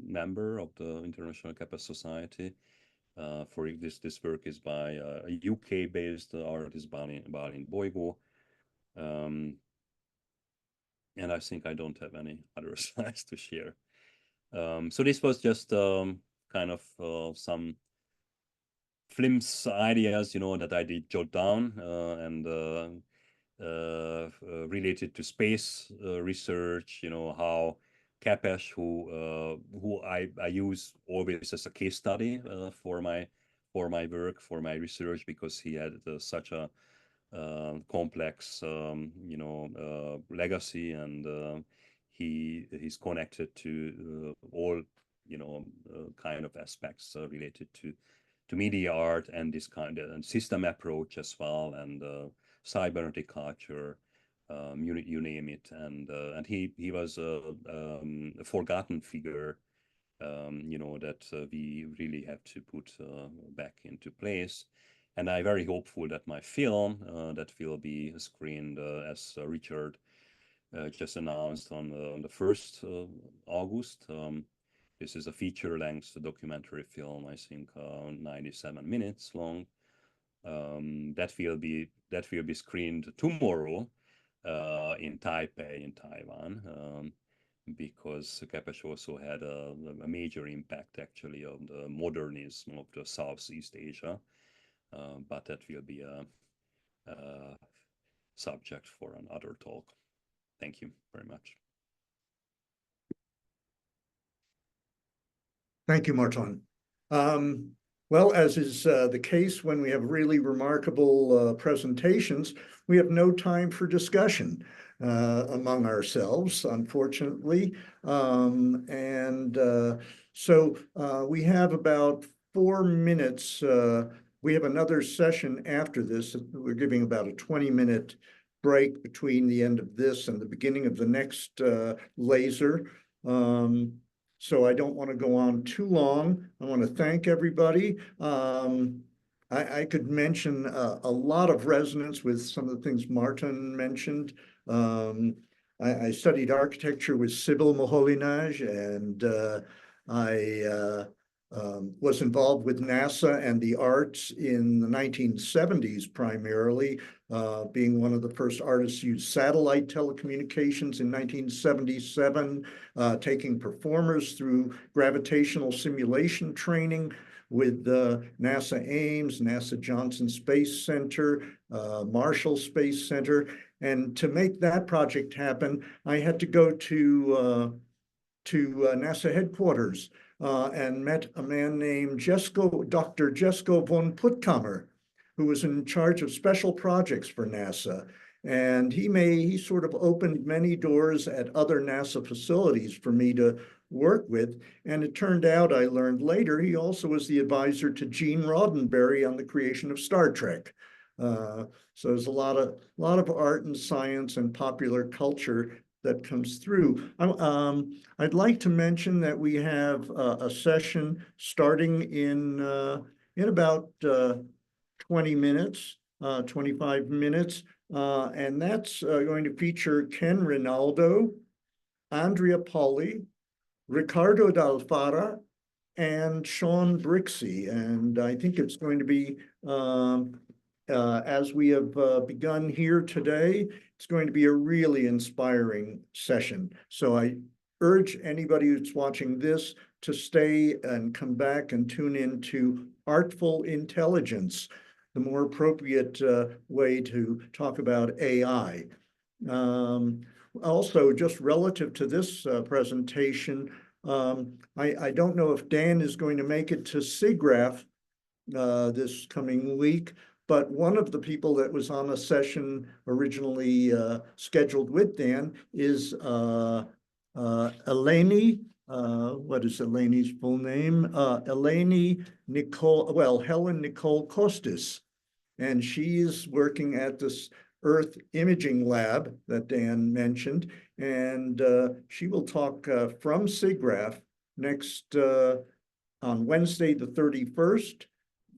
member of the International Chavez Society. For this work is by a UK-based artist, Balin Boigo. And I think I don't have any other slides to share. So this was just kind of some flimsy ideas, that I did jot down and related to space research, how Chavez, who I use always as a case study for my work, for my research, because he had such a complex legacy, and he's connected to all kind of aspects related to media art and this kind of system approach as well, and cybernetic culture, you name it. And he was a forgotten figure, that we really have to put back into place. And I'm very hopeful that my film that will be screened as Richard just announced on the 1st August. This is a feature-length documentary film, I think 97 minutes long. That will be screened tomorrow in Taipei, in Taiwan, because Chavez also had a major impact actually on the modernism of the Southeast Asia. But that will be a subject for another talk. Thank you very much. Thank you, Marton. Well, as is the case when we have really remarkable presentations, we have no time for discussion among ourselves, unfortunately. So we have about 4 minutes. We have another session after this. We're giving about a 20-minute break between the end of this and the beginning of the next laser. So I don't want to go on too long. I want to thank everybody. I could mention a lot of resonance with some of the things Marton mentioned. I studied architecture with Sybil Moholy-Nagy, and I was involved with NASA and the arts in the 1970s primarily, being one of the first artists to use satellite telecommunications in 1977, taking performers through gravitational simulation training with NASA Ames, NASA Johnson Space Center, Marshall Space Center. And to make that project happen, I had to go to NASA headquarters and met a man named Dr. Jesko von Puttkammer, who was in charge of special projects for NASA. And he sort of opened many doors at other NASA facilities for me to work with. And it turned out, I learned later, he also was the advisor to Gene Roddenberry on the creation of Star Trek. So there's a lot of art and science and popular culture that comes through. I'd like to mention that we have a session starting in about 20 minutes, 25 minutes, and that's going to feature Ken Rinaldo, Andrea Pauli, Ricardo D'Alfara, and Sean Brixey. And I think it's going to be, as we have begun here today, it's going to be a really inspiring session. So I urge anybody who's watching this to stay and come back and tune in to Artful Intelligence, the more appropriate way to talk about AI. Also, just relative to this presentation, I don't know if Dan is going to make it to SIGGRAPH this coming week, but one of the people that was on a session originally scheduled with Dan is Eleni. What is Eleni's full name? Helen Nicole Costis. And she is working at this Earth Imaging Lab that Dan mentioned. And she will talk from SIGGRAPH next on Wednesday, the 31st.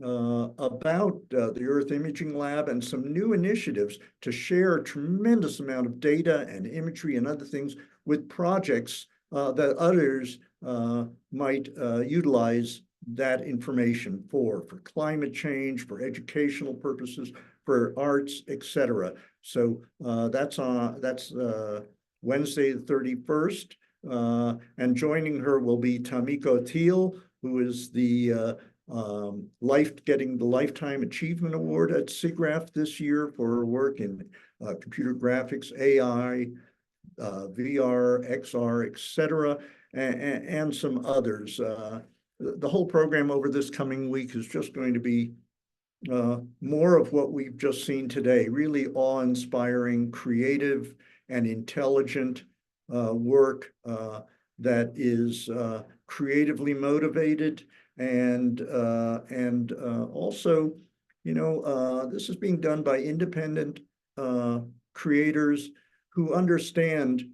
About the Earth Imaging Lab and some new initiatives to share a tremendous amount of data and imagery and other things with projects that others might utilize that information for climate change, for educational purposes, for arts, etc. So that's Wednesday the 31st. And joining her will be Tamiko Thiel, who is the getting the Lifetime Achievement Award at SIGGRAPH this year for her work in computer graphics, AI, VR, XR, etc., and some others. The whole program over this coming week is just going to be more of what we've just seen today, really awe-inspiring, creative, and intelligent work that is creatively motivated. And also, this is being done by independent creators who understand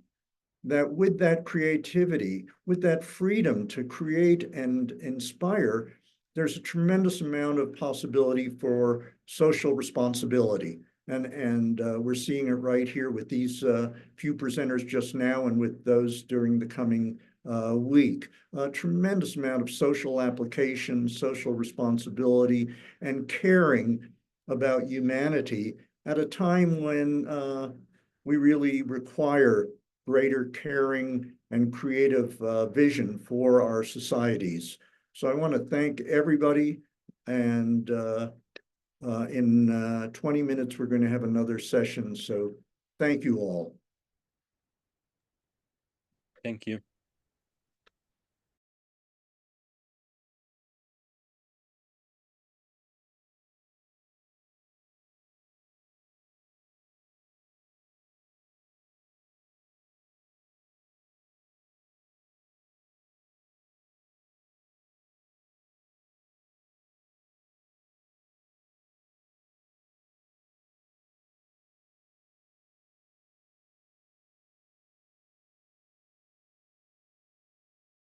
that with that creativity, with that freedom to create and inspire, there's a tremendous amount of possibility for social responsibility. And we're seeing it right here with these few presenters just now and with those during the coming week. A tremendous amount of social application, social responsibility, and caring about humanity at a time when we really require greater caring and creative vision for our societies. So I want to thank everybody, and in 20 minutes we're going to have another session. So thank you all. Thank you.